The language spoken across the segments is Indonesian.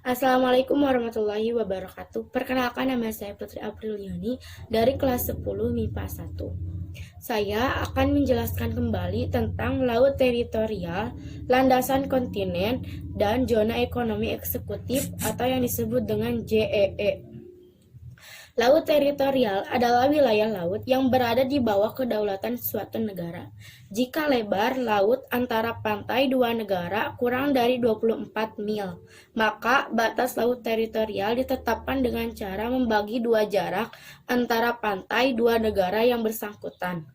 Assalamualaikum warahmatullahi wabarakatuh. Perkenalkan, nama saya Putri Apriliani dari kelas 10 MIPA 1. Saya akan menjelaskan kembali tentang laut teritorial, landasan kontinen, dan zona ekonomi eksekutif atau yang disebut dengan JEE. Laut teritorial adalah wilayah laut yang berada di bawah kedaulatan suatu negara. Jika lebar laut antara pantai dua negara kurang dari 24 mil, maka batas laut teritorial ditetapkan dengan cara membagi dua jarak antara pantai dua negara yang bersangkutan.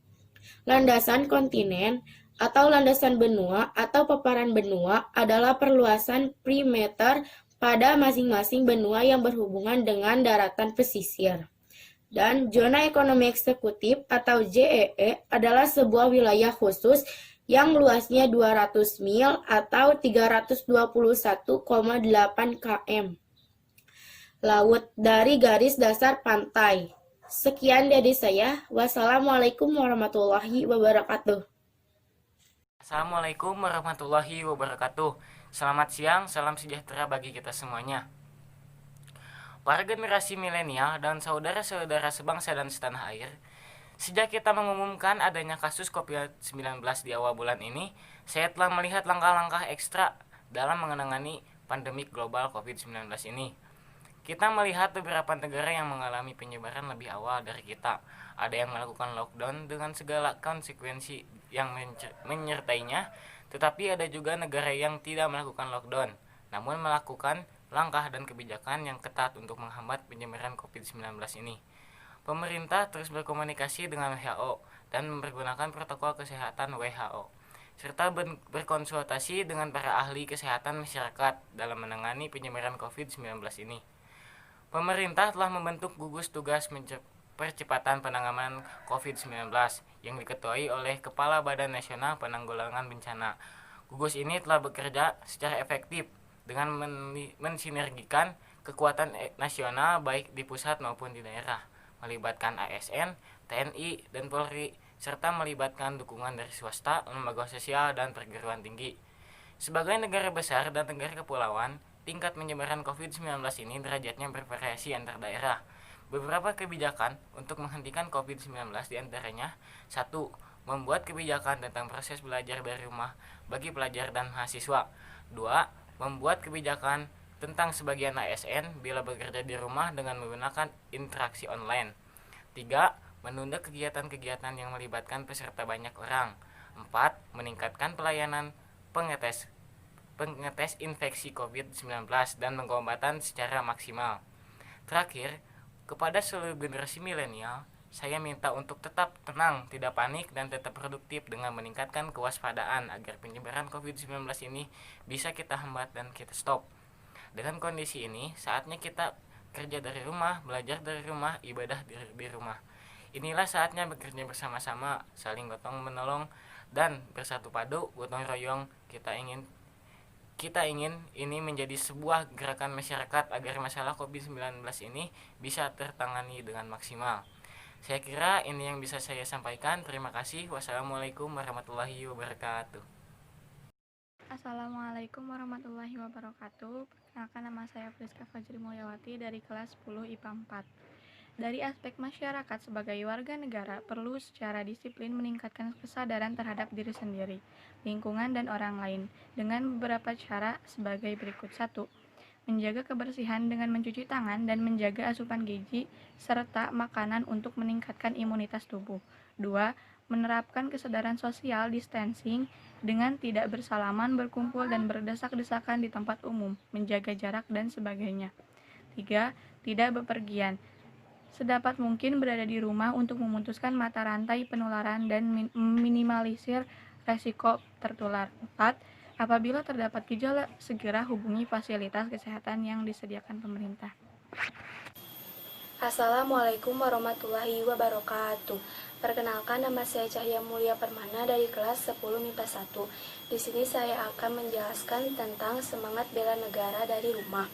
Landasan kontinen atau landasan benua atau paparan benua adalah perluasan perimeter pada masing-masing benua yang berhubungan dengan daratan pesisir. Dan zona ekonomi eksekutif atau JEE adalah sebuah wilayah khusus yang luasnya 200 mil atau 321,8 km. Laut dari garis dasar pantai. Sekian dari saya. Wassalamualaikum warahmatullahi wabarakatuh. Assalamualaikum warahmatullahi wabarakatuh. Selamat siang, salam sejahtera bagi kita semuanya. Para generasi milenial dan saudara-saudara sebangsa dan setanah air, sejak kita mengumumkan adanya kasus COVID-19 di awal bulan ini, saya telah melihat langkah-langkah ekstra dalam menangani pandemi global COVID-19 ini. Kita melihat beberapa negara yang mengalami penyebaran lebih awal dari kita. Ada yang melakukan lockdown dengan segala konsekuensi yang menyertainya, tetapi ada juga negara yang tidak melakukan lockdown, namun melakukan langkah dan kebijakan yang ketat untuk menghambat penyebaran COVID-19 ini. Pemerintah terus berkomunikasi dengan WHO dan mempergunakan protokol kesehatan WHO, serta berkonsultasi dengan para ahli kesehatan masyarakat dalam menangani penyebaran COVID-19 ini. Pemerintah telah membentuk gugus tugas percepatan penanganan COVID-19 yang diketuai oleh Kepala Badan Nasional Penanggulangan Bencana. Gugus ini telah bekerja secara efektif dengan mensinergikan kekuatan nasional baik di pusat maupun di daerah, melibatkan ASN, TNI, dan Polri, serta melibatkan dukungan dari swasta, lembaga sosial, dan perguruan tinggi. Sebagai negara besar dan negara kepulauan, tingkat penyebaran COVID-19 ini derajatnya bervariasi antar daerah. Beberapa kebijakan untuk menghentikan COVID-19 diantaranya: 1. Membuat kebijakan tentang proses belajar dari rumah bagi pelajar dan mahasiswa. 2. Membuat kebijakan tentang sebagian ASN bila bekerja di rumah dengan menggunakan interaksi online. 3. Menunda kegiatan-kegiatan yang melibatkan peserta banyak orang. 4. Meningkatkan pelayanan pengetes infeksi COVID-19 dan pengobatan secara maksimal. Terakhir, kepada seluruh generasi milenial, saya minta untuk tetap tenang, tidak panik, dan tetap produktif dengan meningkatkan kewaspadaan agar penyebaran COVID-19 ini bisa kita hambat dan kita stop. Dengan kondisi ini, saatnya kita kerja dari rumah, belajar dari rumah, ibadah di rumah. Inilah saatnya bekerja bersama-sama, saling gotong menolong, dan bersatu padu, gotong royong. Kita ingin ini menjadi sebuah gerakan masyarakat agar masalah COVID-19 ini bisa tertangani dengan maksimal. Saya kira ini yang bisa saya sampaikan. Terima kasih. Wassalamualaikum warahmatullahi wabarakatuh. Assalamualaikum warahmatullahi wabarakatuh. Perkenalkan, nama saya Friska Fajri Mulyawati dari kelas 10 IPA 4. Dari aspek masyarakat sebagai warga negara, perlu secara disiplin meningkatkan kesadaran terhadap diri sendiri, lingkungan, dan orang lain dengan beberapa cara sebagai berikut. 1. Menjaga kebersihan dengan mencuci tangan dan menjaga asupan gizi serta makanan untuk meningkatkan imunitas tubuh. 2. menerapkan kesadaran social distancing dengan tidak bersalaman, berkumpul, dan berdesak-desakan di tempat umum, menjaga jarak, dan sebagainya. 3. Tidak bepergian. Sedapat mungkin berada di rumah untuk memutuskan mata rantai penularan dan meminimalisir resiko tertular. 4. Apabila terdapat gejala, segera hubungi fasilitas kesehatan yang disediakan pemerintah. Assalamualaikum warahmatullahi wabarakatuh. Perkenalkan, nama saya Cahya Mulia Permana dari kelas 10 MIPA 1. Di sini saya akan menjelaskan tentang semangat bela negara dari rumah.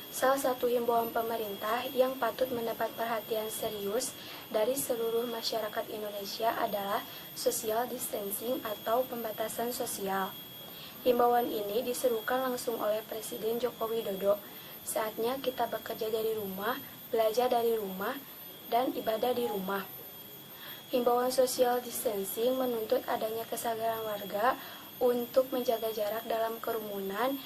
Salah satu himbauan pemerintah yang patut mendapat perhatian serius dari seluruh masyarakat Indonesia adalah social distancing atau pembatasan sosial. Himbauan ini diserukan langsung oleh Presiden Joko Widodo. Saatnya kita bekerja dari rumah, belajar dari rumah, dan ibadah di rumah. Himbauan social distancing menuntut adanya kesadaran warga untuk menjaga jarak dalam kerumunan,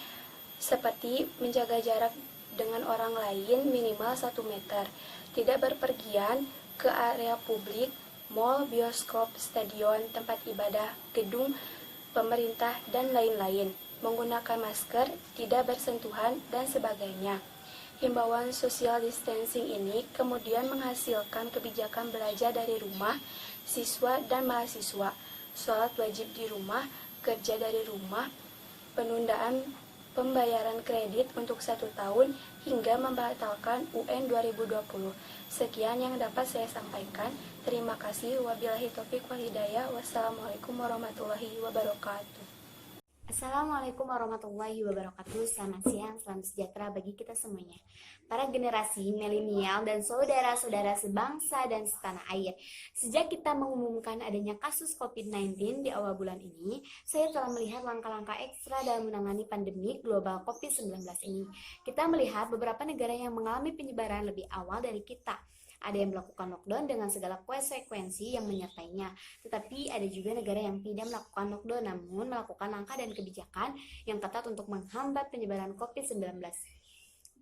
seperti menjaga jarak dengan orang lain minimal 1 meter, tidak berpergian ke area publik, mal, bioskop, stadion, tempat ibadah, gedung pemerintah, dan lain-lain, menggunakan masker, tidak bersentuhan, dan sebagainya. Himbauan social distancing ini kemudian menghasilkan kebijakan belajar dari rumah siswa dan mahasiswa, sholat wajib di rumah, kerja dari rumah, penundaan pembayaran kredit untuk 1 tahun, hingga membatalkan UN 2020. Sekian yang dapat saya sampaikan. Terima kasih. Wabillahi taufiq wal hidayah. Wassalamualaikum warahmatullahi wabarakatuh. Assalamualaikum warahmatullahi wabarakatuh. Selamat siang, salam sejahtera bagi kita semuanya. Para generasi milenial dan saudara-saudara sebangsa dan setanah air. Sejak kita mengumumkan adanya kasus COVID-19 di awal bulan ini, saya telah melihat langkah-langkah ekstra dalam menangani pandemi global COVID-19 ini. Kita melihat beberapa negara yang mengalami penyebaran lebih awal dari kita. Ada yang melakukan lockdown dengan segala konsekuensi yang menyertainya. Tetapi ada juga negara yang tidak melakukan lockdown namun melakukan langkah dan kebijakan yang ketat untuk menghambat penyebaran COVID-19.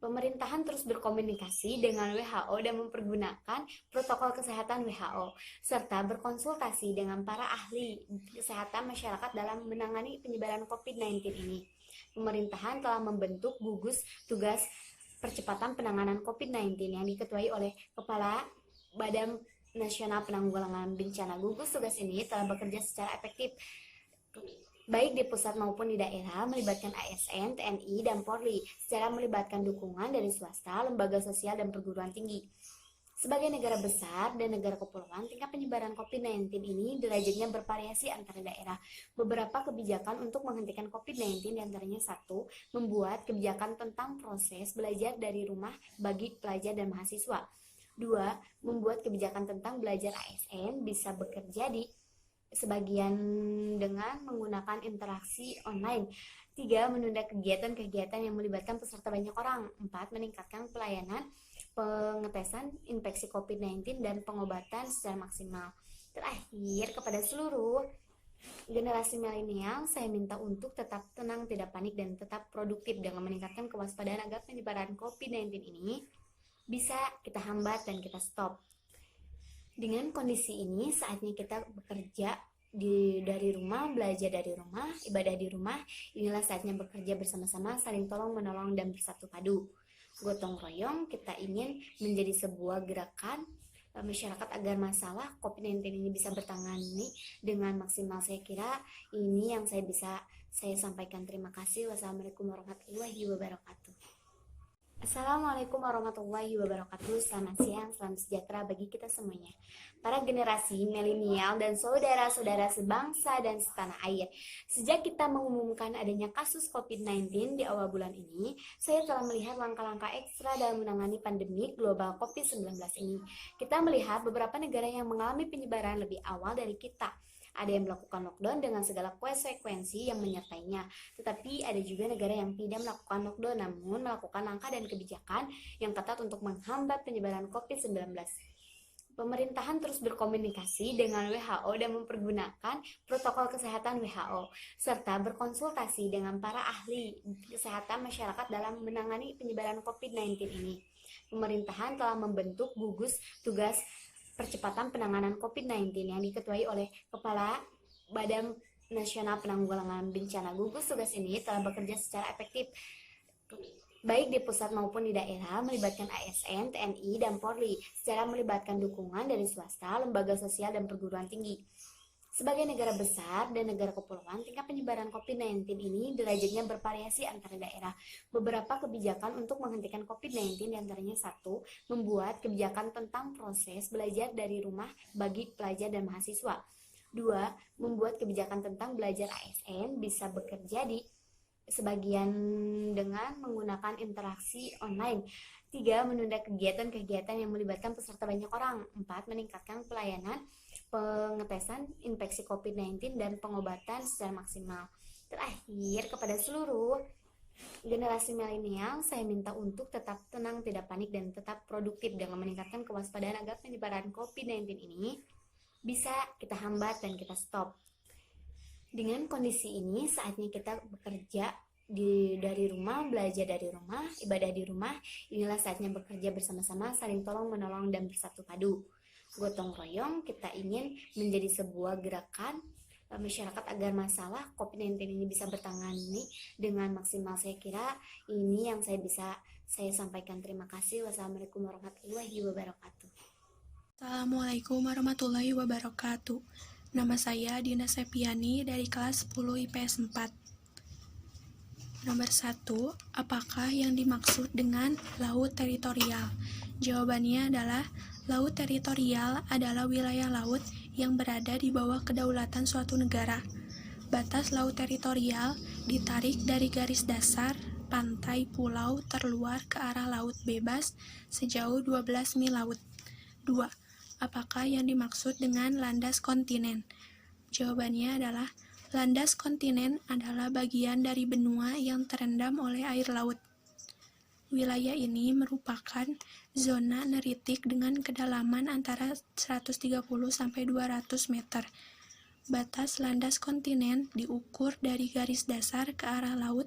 Pemerintahan terus berkomunikasi dengan WHO dan mempergunakan protokol kesehatan WHO, serta berkonsultasi dengan para ahli kesehatan masyarakat dalam menangani penyebaran COVID-19 ini. Pemerintahan telah membentuk gugus tugas percepatan penanganan COVID-19 yang diketuai oleh Kepala Badan Nasional Penanggulangan Bencana. Gugus tugas ini telah bekerja secara efektif baik di pusat maupun di daerah, melibatkan ASN, TNI, dan Polri, secara melibatkan dukungan dari swasta, lembaga sosial, dan perguruan tinggi. Sebagai negara besar dan negara kepulauan, tingkat penyebaran COVID-19 ini derajatnya bervariasi antara daerah. Beberapa kebijakan untuk menghentikan COVID-19 diantaranya 1. Membuat kebijakan tentang proses belajar dari rumah bagi pelajar dan mahasiswa. 2. Membuat kebijakan tentang belajar ASN bisa bekerja di sebagian dengan menggunakan interaksi online. 3. Menunda kegiatan-kegiatan yang melibatkan peserta banyak orang. 4. Meningkatkan pelayanan pengetesan infeksi COVID-19 dan pengobatan secara maksimal. Terakhir, kepada seluruh generasi milenial, saya minta untuk tetap tenang, tidak panik, dan tetap produktif dengan meningkatkan kewaspadaan agar penyebaran COVID-19 ini bisa kita hambat dan kita stop. Dengan kondisi ini, saatnya kita bekerja dari rumah, belajar dari rumah, ibadah di rumah. Inilah saatnya bekerja bersama-sama, saling tolong-menolong, dan bersatu padu. Gotong royong, kita ingin menjadi sebuah gerakan masyarakat agar masalah COVID-19 ini bisa bertangani dengan maksimal. Saya kira ini yang saya sampaikan. Terima kasih. Wassalamualaikum warahmatullahi wabarakatuh. Assalamualaikum warahmatullahi wabarakatuh. Selamat siang, salam sejahtera bagi kita semuanya. Para generasi milenial dan saudara-saudara sebangsa dan setanah air. Sejak kita mengumumkan adanya kasus COVID-19 di awal bulan ini, saya telah melihat langkah-langkah ekstra dalam menangani pandemi global COVID-19 ini. Kita melihat beberapa negara yang mengalami penyebaran lebih awal dari kita. Ada yang melakukan lockdown dengan segala konsekuensi yang menyertainya. Tetapi ada juga negara yang tidak melakukan lockdown namun melakukan langkah dan kebijakan yang ketat untuk menghambat penyebaran COVID-19. Pemerintahan terus berkomunikasi dengan WHO dan mempergunakan protokol kesehatan WHO, serta berkonsultasi dengan para ahli kesehatan masyarakat dalam menangani penyebaran COVID-19 ini. Pemerintahan telah membentuk gugus tugas percepatan penanganan COVID-19 yang diketuai oleh Kepala Badan Nasional Penanggulangan Bencana. Gugus tugas ini telah bekerja secara efektif baik di pusat maupun di daerah, melibatkan ASN, TNI, dan Polri, secara melibatkan dukungan dari swasta, lembaga sosial, dan perguruan tinggi. Sebagai negara besar dan negara kepulauan, tingkat penyebaran COVID-19 ini derajatnya bervariasi antara daerah. Beberapa kebijakan untuk menghentikan COVID-19 diantaranya: 1. Membuat kebijakan tentang proses belajar dari rumah bagi pelajar dan mahasiswa. 2. Membuat kebijakan tentang belajar ASN bisa bekerja di sebagian dengan menggunakan interaksi online. 3. Menunda kegiatan-kegiatan yang melibatkan peserta banyak orang. 4. Meningkatkan pelayanan pengetesan infeksi COVID-19 dan pengobatan secara maksimal. Terakhir, kepada seluruh generasi milenial, saya minta untuk tetap tenang, tidak panik, dan tetap produktif dengan meningkatkan kewaspadaan agar penyebaran COVID-19 ini bisa kita hambat dan kita stop. Dengan kondisi ini, saatnya kita bekerja dari rumah, belajar dari rumah, ibadah di rumah. Inilah saatnya bekerja bersama-sama, saling tolong-menolong, dan bersatu padu. Gotong royong, kita ingin menjadi sebuah gerakan masyarakat agar masalah COVID-19 ini bisa bertangani dengan maksimal. Saya kira ini yang saya sampaikan. Terima kasih. Wassalamualaikum warahmatullahi wabarakatuh. Assalamualaikum warahmatullahi wabarakatuh. Nama saya Dina Sepiani dari kelas 10 IPS 4. Nomor 1, apakah yang dimaksud dengan laut teritorial? Jawabannya adalah laut teritorial adalah wilayah laut yang berada di bawah kedaulatan suatu negara. Batas laut teritorial ditarik dari garis dasar pantai pulau terluar ke arah laut bebas sejauh 12 mil laut. 2. Apakah yang dimaksud dengan landas kontinen? Jawabannya adalah landas kontinen adalah bagian dari benua yang terendam oleh air laut. Wilayah ini merupakan zona neritik dengan kedalaman antara 130 sampai 200 meter. Batas landas kontinen diukur dari garis dasar ke arah laut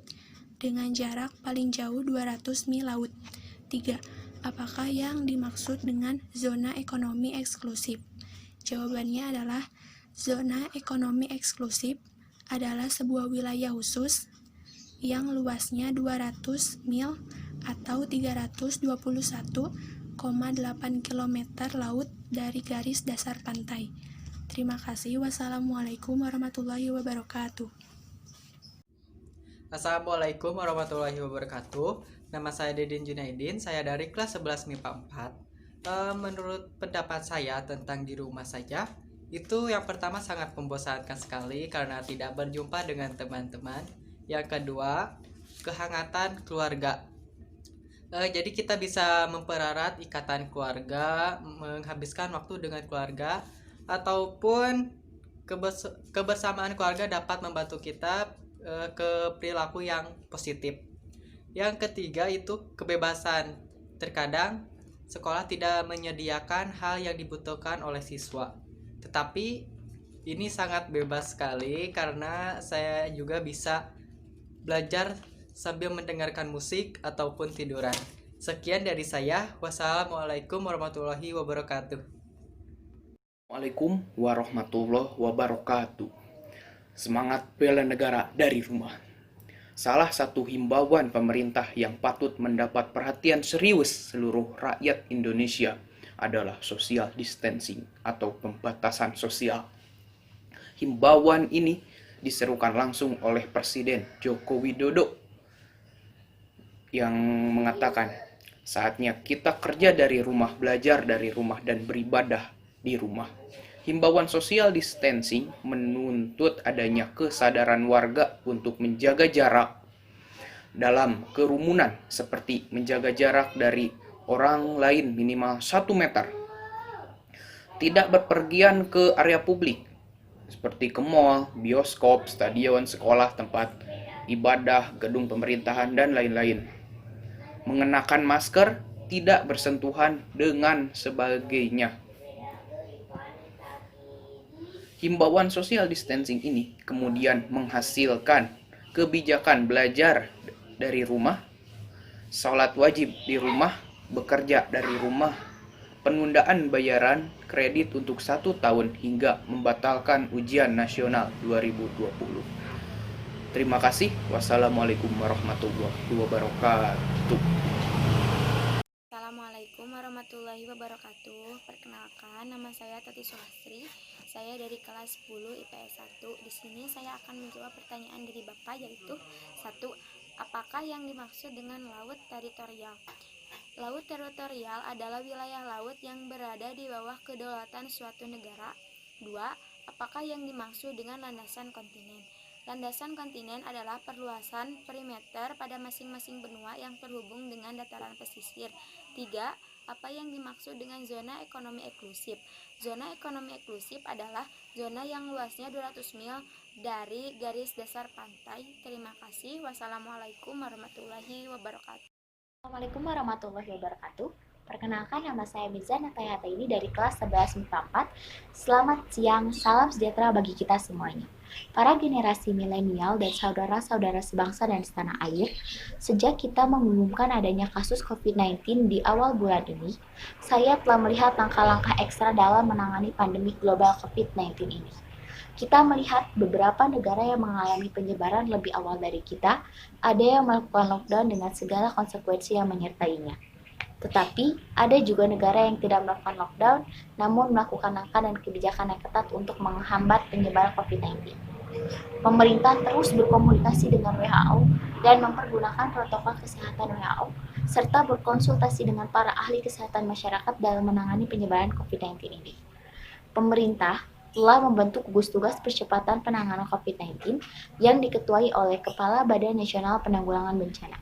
dengan jarak paling jauh 200 mil laut. 3. Apakah yang dimaksud dengan zona ekonomi eksklusif? Jawabannya adalah zona ekonomi eksklusif adalah sebuah wilayah khusus yang luasnya 200 mil atau 321,8 km laut dari garis dasar pantai. Terima kasih. Wassalamualaikum warahmatullahi wabarakatuh. Assalamualaikum warahmatullahi wabarakatuh. Nama saya Dedin Junaidin, saya dari kelas 11 MIPA 4. Menurut pendapat saya tentang di rumah saja, itu yang pertama sangat membosankan sekali karena tidak berjumpa dengan teman-teman. Yang kedua, kehangatan keluarga. Jadi kita bisa mempererat ikatan keluarga, menghabiskan waktu dengan keluarga, ataupun kebersamaan keluarga dapat membantu kita ke perilaku yang positif. Yang ketiga itu kebebasan. Terkadang sekolah tidak menyediakan hal yang dibutuhkan oleh siswa. Tetapi ini sangat bebas sekali karena saya juga bisa belajar sambil mendengarkan musik ataupun tiduran. Sekian dari saya. Wassalamualaikum warahmatullahi wabarakatuh. Waalaikumsalam warahmatullahi wabarakatuh. Semangat bela negara dari rumah. Salah satu himbauan pemerintah yang patut mendapat perhatian serius seluruh rakyat Indonesia adalah social distancing atau pembatasan sosial. Himbauan ini diserukan langsung oleh Presiden Joko Widodo yang mengatakan, saatnya kita kerja dari rumah, belajar dari rumah, dan beribadah di rumah. Himbauan social distancing menuntut adanya kesadaran warga untuk menjaga jarak dalam kerumunan, seperti menjaga jarak dari orang lain minimal 1 meter. Tidak berpergian ke area publik, seperti ke mall, bioskop, stadion, sekolah, tempat ibadah, gedung pemerintahan, dan lain-lain. Mengenakan masker, tidak bersentuhan, dengan sebagainya. Himbauan social distancing ini kemudian menghasilkan kebijakan belajar dari rumah, sholat wajib di rumah, bekerja dari rumah, penundaan bayaran kredit untuk 1 tahun hingga membatalkan ujian nasional 2020. Terima kasih. Wassalamualaikum warahmatullahi wabarakatuh. Assalamualaikum warahmatullahi wabarakatuh. Perkenalkan, nama saya Tati Sulastri. Saya dari kelas 10 IPS 1. Di sini saya akan menjawab pertanyaan dari Bapak, yaitu 1. Apakah yang dimaksud dengan laut teritorial? Laut teritorial adalah wilayah laut yang berada di bawah kedaulatan suatu negara. 2. Apakah yang dimaksud dengan landasan kontinen? Landasan kontinen adalah perluasan perimeter pada masing-masing benua yang terhubung dengan dataran pesisir. 3. Apa yang dimaksud dengan zona ekonomi eksklusif? Zona ekonomi eksklusif adalah zona yang luasnya 200 mil dari garis dasar pantai. Terima kasih. Wassalamualaikum warahmatullahi wabarakatuh. Assalamualaikum warahmatullahi wabarakatuh. Perkenalkan, nama saya Mizan Natayataini dari kelas 11 MIPA 4. Selamat siang, salam sejahtera bagi kita semuanya. Para generasi milenial dan saudara-saudara sebangsa dan setanah air, sejak kita mengumumkan adanya kasus COVID-19 di awal bulan ini, saya telah melihat langkah-langkah ekstra dalam menangani pandemi global COVID-19 ini. Kita melihat beberapa negara yang mengalami penyebaran lebih awal dari kita, ada yang melakukan lockdown dengan segala konsekuensi yang menyertainya. Tetapi, ada juga negara yang tidak melakukan lockdown, namun melakukan langkah dan kebijakan yang ketat untuk menghambat penyebaran COVID-19. Pemerintah terus berkomunikasi dengan WHO dan mempergunakan protokol kesehatan WHO, serta berkonsultasi dengan para ahli kesehatan masyarakat dalam menangani penyebaran COVID-19 ini. Pemerintah telah membentuk gugus tugas percepatan penanganan COVID-19 yang diketuai oleh Kepala Badan Nasional Penanggulangan Bencana.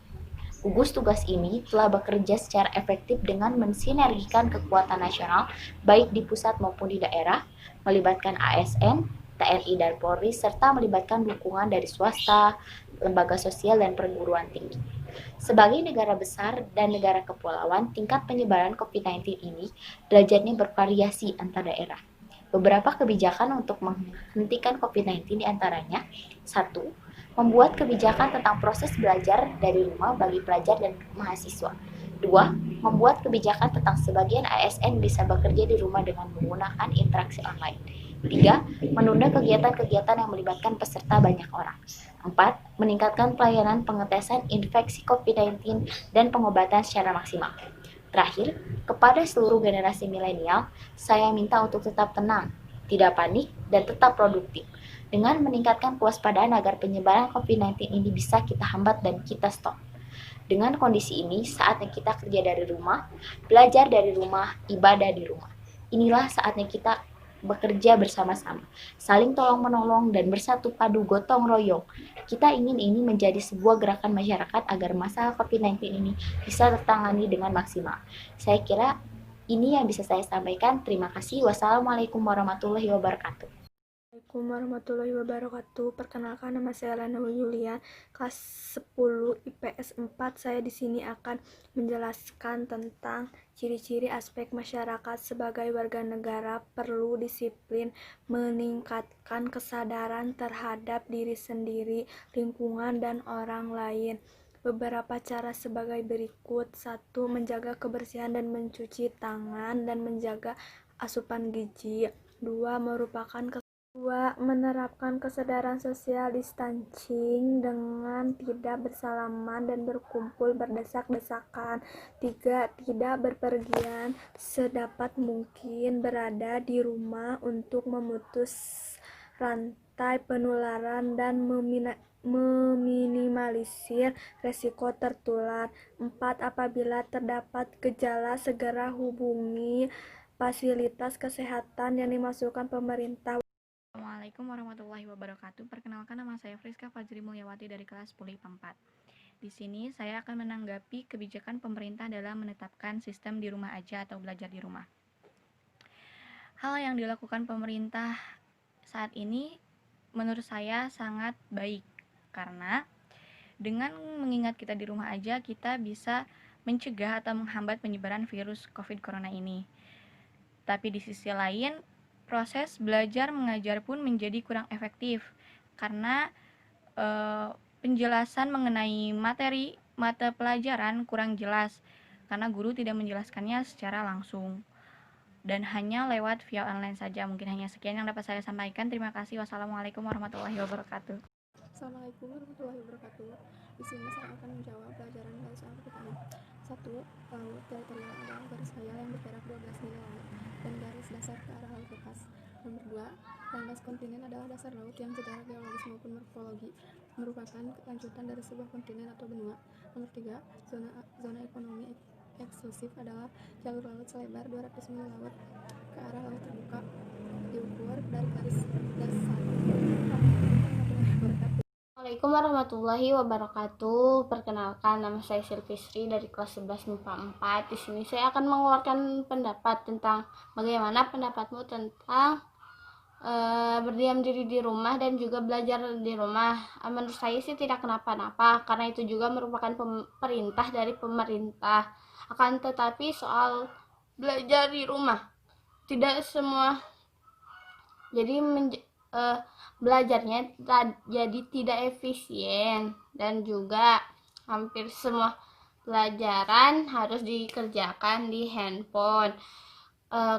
Gugus tugas ini telah bekerja secara efektif dengan mensinergikan kekuatan nasional baik di pusat maupun di daerah, melibatkan ASN, TNI dan Polri, serta melibatkan dukungan dari swasta, lembaga sosial, dan perguruan tinggi. Sebagai negara besar dan negara kepulauan, tingkat penyebaran COVID-19 ini derajatnya bervariasi antar daerah. Beberapa kebijakan untuk menghentikan COVID-19 diantaranya: 1. Membuat kebijakan tentang proses belajar dari rumah bagi pelajar dan mahasiswa. 2. Membuat kebijakan tentang sebagian ASN bisa bekerja di rumah dengan menggunakan interaksi online. 3. Menunda kegiatan-kegiatan yang melibatkan peserta banyak orang. 4. Meningkatkan pelayanan pengetesan infeksi COVID-19 dan pengobatan secara maksimal. Terakhir, kepada seluruh generasi milenial, saya minta untuk tetap tenang, tidak panik, dan tetap produktif, dengan meningkatkan kewaspadaan agar penyebaran COVID-19 ini bisa kita hambat dan kita stop. Dengan kondisi ini, saatnya kita kerja dari rumah, belajar dari rumah, ibadah di rumah. Inilah saatnya kita bekerja bersama-sama, saling tolong-menolong, dan bersatu padu gotong royong. Kita ingin ini menjadi sebuah gerakan masyarakat agar masalah COVID-19 ini bisa tertangani dengan maksimal. Saya kira ini yang bisa saya sampaikan. Terima kasih. Wassalamualaikum warahmatullahi wabarakatuh. Assalamualaikum warahmatullahi wabarakatuh. Perkenalkan, nama saya Lana Yulian, kelas 10 IPS 4. Saya di sini akan menjelaskan tentang ciri-ciri aspek masyarakat sebagai warga negara perlu disiplin, meningkatkan kesadaran terhadap diri sendiri, lingkungan, dan orang lain. Beberapa cara sebagai berikut: 1. Menjaga kebersihan dan mencuci tangan dan menjaga asupan gizi. 2. Menerapkan kesadaran social distancing dengan tidak bersalaman dan berkumpul berdesak-desakan. 3. Tidak berpergian, sedapat mungkin berada di rumah untuk memutus rantai penularan dan meminimalisir resiko tertular. 4. Apabila terdapat gejala, segera hubungi fasilitas kesehatan yang dimasukkan pemerintah. Assalamualaikum warahmatullahi wabarakatuh. Perkenalkan, nama saya Friska Fajri Mulyawati dari kelas 10 IPA 4. Di sini saya akan menanggapi kebijakan pemerintah dalam menetapkan sistem di rumah aja atau belajar di rumah. Hal yang dilakukan pemerintah saat ini menurut saya sangat baik, karena dengan mengingat kita di rumah aja, kita bisa mencegah atau menghambat penyebaran virus COVID Corona ini. Tapi di sisi lain, proses belajar mengajar pun menjadi kurang efektif karena penjelasan mengenai materi mata pelajaran kurang jelas karena guru tidak menjelaskannya secara langsung. dan hanya lewat via online saja. Mungkin hanya sekian yang dapat saya sampaikan. Terima kasih. Wassalamualaikum warahmatullahi wabarakatuh. Assalamualaikum warahmatullahi wabarakatuh. Di sini saya akan menjawab pelajaran dari soal pertama. 1. Laut teritorial adalah garis khayal yang berjarak 12 mil laut dan garis dasar ke arah laut lepas. Nomor 2. Landas kontinen adalah dasar laut yang secara geologis maupun morfologi merupakan lanjutan dari sebuah kontinen atau benua. Nomor 3. Zona ekonomi eksklusif adalah jalur laut selebar 200 mil laut ke arah laut terbuka diukur dari garis dasar. Assalamualaikum warahmatullahi wabarakatuh. Perkenalkan, nama saya Silvisri dari kelas 11 MIPA 4. Di sini saya akan mengeluarkan pendapat tentang bagaimana pendapatmu tentang berdiam diri di rumah dan juga belajar di rumah. Menurut saya sih tidak kenapa-napa, karena itu juga merupakan perintah dari pemerintah. Akan tetapi soal belajar di rumah, tidak semua jadi belajarnya jadi tidak efisien, dan juga hampir semua pelajaran harus dikerjakan di handphone.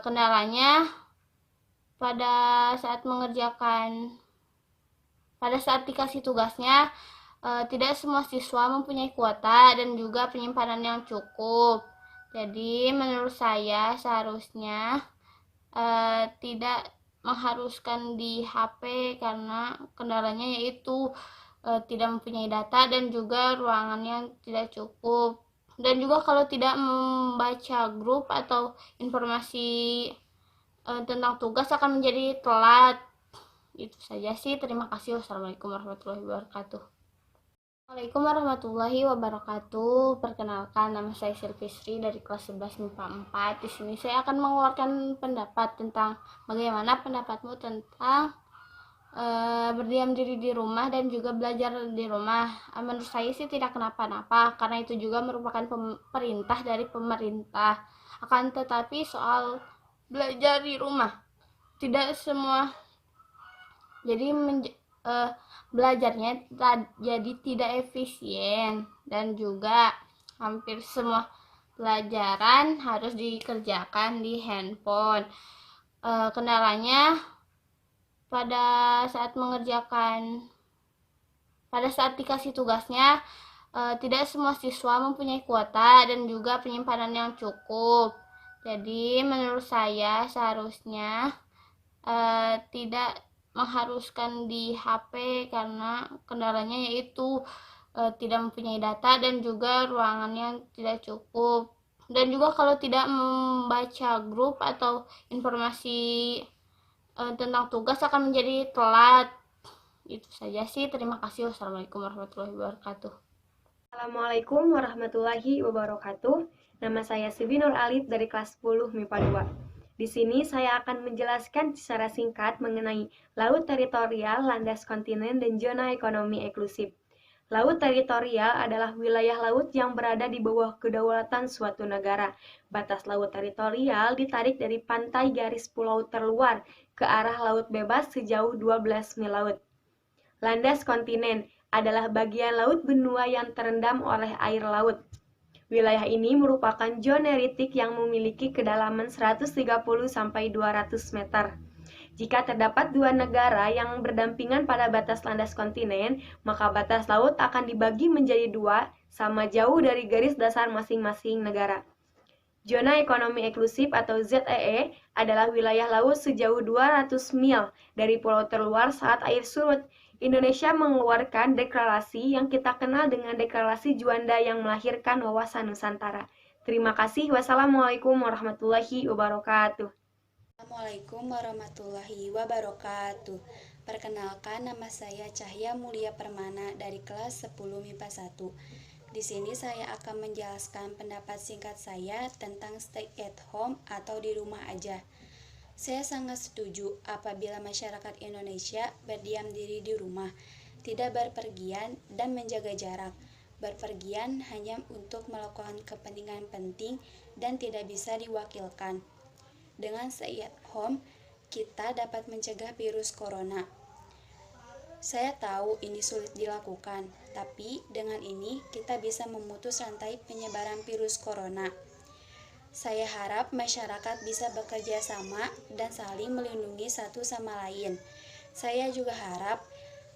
Kendalanya pada saat dikasih tugasnya, tidak semua siswa mempunyai kuota dan juga penyimpanan yang cukup. Jadi menurut saya seharusnya tidak mengharuskan di HP, karena kendalanya yaitu tidak mempunyai data dan juga ruangannya tidak cukup. Dan juga kalau tidak membaca grup atau informasi tentang tugas akan menjadi telat. Itu saja sih. Terima kasih. Wassalamualaikum warahmatullahi wabarakatuh. Assalamualaikum warahmatullahi wabarakatuh. Perkenalkan, nama saya Silvisri dari kelas 11 MIPA 4. Di sini saya akan mengeluarkan pendapat tentang bagaimana pendapatmu tentang berdiam diri di rumah dan juga belajar di rumah. Menurut saya sih tidak kenapa-napa, karena itu juga merupakan perintah dari pemerintah. Akan tetapi soal belajar di rumah, tidak semua jadi belajarnya jadi tidak efisien, dan juga hampir semua pelajaran harus dikerjakan di handphone. Kendalanya pada saat dikasih tugasnya, tidak semua siswa mempunyai kuota dan juga penyimpanan yang cukup. Jadi menurut saya seharusnya tidak mengharuskan di HP, karena kendalanya yaitu tidak mempunyai data dan juga ruangannya tidak cukup. Dan juga kalau tidak membaca grup atau informasi tentang tugas akan menjadi telat. Itu saja sih. Terima kasih. Wassalamualaikum warahmatullahi wabarakatuh. Assalamualaikum warahmatullahi wabarakatuh. Nama saya Sibi Nur Alif dari kelas 10 MIPA 2. Di sini saya akan menjelaskan secara singkat mengenai laut teritorial, landas kontinen, dan zona ekonomi eksklusif. Laut teritorial adalah wilayah laut yang berada di bawah kedaulatan suatu negara. Batas laut teritorial ditarik dari pantai garis pulau terluar ke arah laut bebas sejauh 12 mil laut. Landas kontinen adalah bagian laut benua yang terendam oleh air laut. Wilayah ini merupakan zona neritik yang memiliki kedalaman 130-200 meter. Jika terdapat dua negara yang berdampingan pada batas landas kontinen, maka batas laut akan dibagi menjadi dua, sama jauh dari garis dasar masing-masing negara. Zona ekonomi eksklusif atau ZEE adalah wilayah laut sejauh 200 mil dari pulau terluar saat air surut. Indonesia mengeluarkan deklarasi yang kita kenal dengan Deklarasi Juanda yang melahirkan wawasan Nusantara. Terima kasih. Wassalamualaikum warahmatullahi wabarakatuh. Assalamualaikum warahmatullahi wabarakatuh. Perkenalkan, nama saya Cahya Mulia Permana dari kelas 10 MIPA 1. Di sini saya akan menjelaskan pendapat singkat saya tentang stay at home atau di rumah aja. Saya sangat setuju apabila masyarakat Indonesia berdiam diri di rumah, tidak berpergian dan menjaga jarak. Berpergian hanya untuk melakukan kepentingan penting dan tidak bisa diwakilkan. Dengan stay at home, kita dapat mencegah virus corona. Saya tahu ini sulit dilakukan, tapi dengan ini kita bisa memutus rantai penyebaran virus corona. Saya harap masyarakat bisa bekerja sama dan saling melindungi satu sama lain. Saya juga harap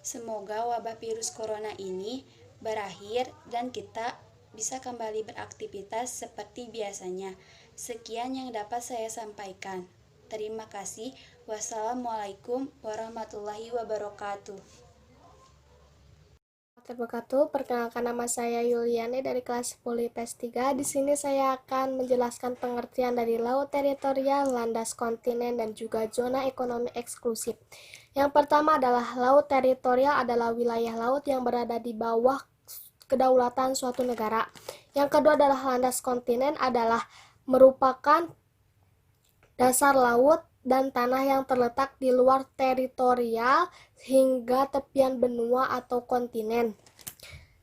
semoga wabah virus corona ini berakhir dan kita bisa kembali beraktivitas seperti biasanya. Sekian yang dapat saya sampaikan. Terima kasih. Wassalamualaikum warahmatullahi wabarakatuh. Wabarakatuh. Perkenalkan, nama saya Yuliani dari kelas 10 IPS 3. Di sini saya akan menjelaskan pengertian dari laut teritorial, landas kontinen, dan juga zona ekonomi eksklusif. Yang pertama adalah laut teritorial adalah wilayah laut yang berada di bawah kedaulatan suatu negara. Yang kedua adalah landas kontinen adalah merupakan dasar laut dan tanah yang terletak di luar teritorial hingga tepian benua atau kontinen.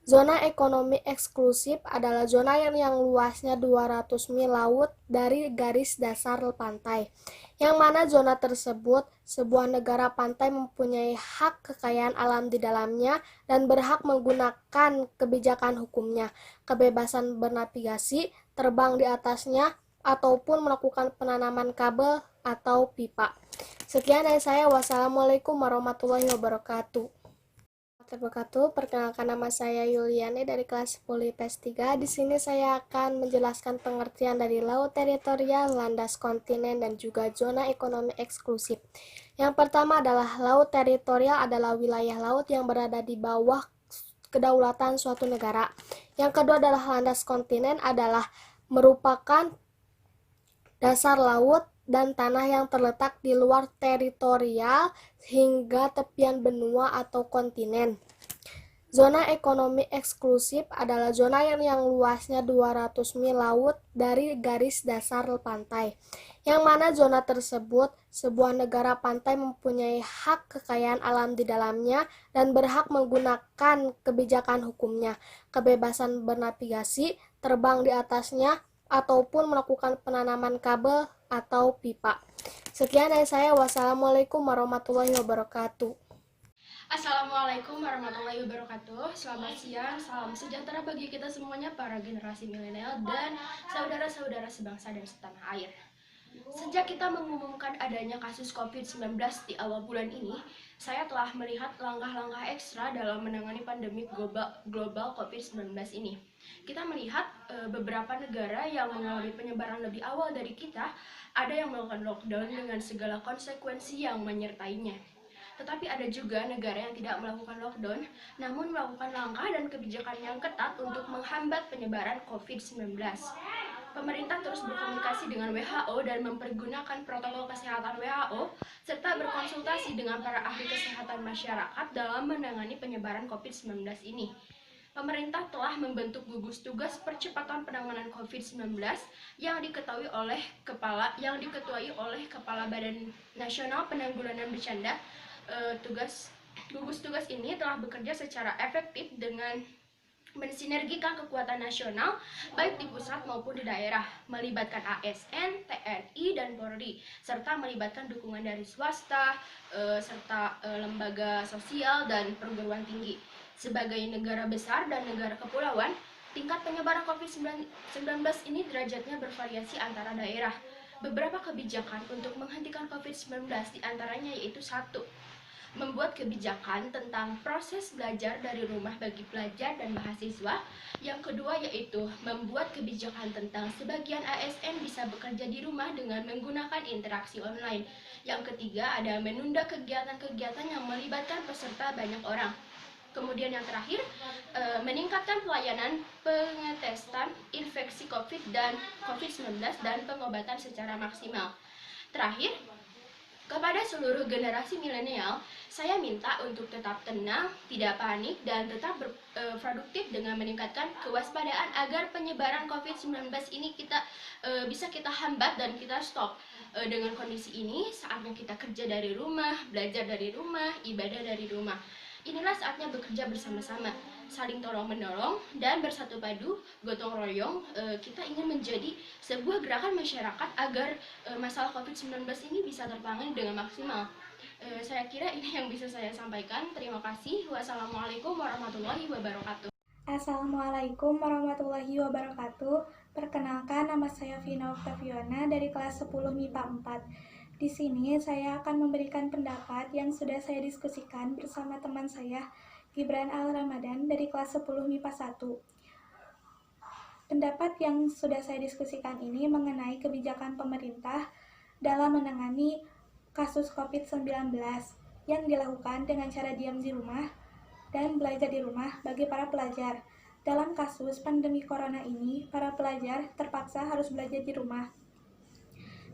Zona ekonomi eksklusif adalah zona yang luasnya 200 mil laut dari garis dasar pantai, yang mana zona tersebut sebuah negara pantai mempunyai hak kekayaan alam di dalamnya dan berhak menggunakan kebijakan hukumnya, kebebasan bernavigasi, terbang di atasnya, ataupun melakukan penanaman kabel atau pipa. Sekian dari saya. Wassalamualaikum warahmatullahi wabarakatuh. Perkenalkan, nama saya Yuliani dari kelas 10 IPS 3. Di sini saya akan menjelaskan pengertian dari laut teritorial, landas kontinen, dan juga zona ekonomi eksklusif. Yang pertama adalah laut teritorial adalah wilayah laut yang berada di bawah kedaulatan suatu negara. Yang kedua adalah landas kontinen adalah merupakan dasar laut dan tanah yang terletak di luar teritorial hingga tepian benua atau kontinen. Zona ekonomi eksklusif adalah zona yang luasnya 200 mil laut dari garis dasar pantai, yang mana zona tersebut sebuah negara pantai mempunyai hak kekayaan alam di dalamnya dan berhak menggunakan kebijakan hukumnya, kebebasan bernavigasi, terbang di atasnya, ataupun melakukan penanaman kabel atau pipa. Sekian dari saya. Wassalamualaikum warahmatullahi wabarakatuh. Assalamualaikum warahmatullahi wabarakatuh. Selamat siang, salam sejahtera bagi kita semuanya, para generasi milenial dan saudara-saudara sebangsa dan setanah air. Sejak kita mengumumkan adanya kasus COVID-19 di awal bulan ini, saya telah melihat langkah-langkah ekstra dalam menangani pandemi global COVID-19 ini. Kita melihat beberapa negara yang mengalami penyebaran lebih awal dari kita, ada yang melakukan lockdown dengan segala konsekuensi yang menyertainya. Tetapi ada juga negara yang tidak melakukan lockdown, namun melakukan langkah dan kebijakan yang ketat untuk menghambat penyebaran COVID-19. Pemerintah terus berkomunikasi dengan WHO dan mempergunakan protokol kesehatan WHO, serta berkonsultasi dengan para ahli kesehatan masyarakat dalam menangani penyebaran COVID-19 ini. Pemerintah telah membentuk gugus tugas percepatan penanganan COVID-19 yang diketuai oleh Kepala Badan Nasional Penanggulangan Bencana. Gugus tugas ini telah bekerja secara efektif dengan mensinergikan kekuatan nasional baik di pusat maupun di daerah, melibatkan ASN, TNI, dan Polri, serta melibatkan dukungan dari swasta, serta lembaga sosial dan perguruan tinggi. Sebagai negara besar dan negara kepulauan, tingkat penyebaran COVID-19 ini derajatnya bervariasi antara daerah. Beberapa kebijakan untuk menghentikan COVID-19 diantaranya yaitu 1. Membuat kebijakan tentang proses belajar dari rumah bagi pelajar dan mahasiswa. Yang kedua yaitu membuat kebijakan tentang sebagian ASN bisa bekerja di rumah dengan menggunakan interaksi online. Yang ketiga ada menunda kegiatan-kegiatan yang melibatkan peserta banyak orang. Kemudian yang terakhir, meningkatkan pelayanan pengetesan infeksi COVID-19 dan pengobatan secara maksimal. Terakhir, kepada seluruh generasi milenial, saya minta untuk tetap tenang, tidak panik, dan tetap produktif dengan meningkatkan kewaspadaan agar penyebaran COVID-19 ini bisa kita hambat dan kita stop. Dengan kondisi ini, saatnya kita kerja dari rumah, belajar dari rumah, ibadah dari rumah. Inilah saatnya bekerja bersama-sama, saling tolong-menolong, dan bersatu padu, gotong royong. Kita ingin menjadi sebuah gerakan masyarakat agar masalah COVID-19 ini bisa tertangani dengan maksimal. Saya kira ini yang bisa saya sampaikan. Terima kasih. Wassalamualaikum warahmatullahi wabarakatuh. Assalamualaikum warahmatullahi wabarakatuh. Perkenalkan, nama saya Vina Octaviana dari kelas 10 MIPA 4. Di sini saya akan memberikan pendapat yang sudah saya diskusikan bersama teman saya, Gibran Al-Ramadan dari kelas 10 MIPA 1. Pendapat yang sudah saya diskusikan ini mengenai kebijakan pemerintah dalam menangani kasus COVID-19 yang dilakukan dengan cara diam di rumah dan belajar di rumah bagi para pelajar. Dalam kasus pandemi corona ini, para pelajar terpaksa harus belajar di rumah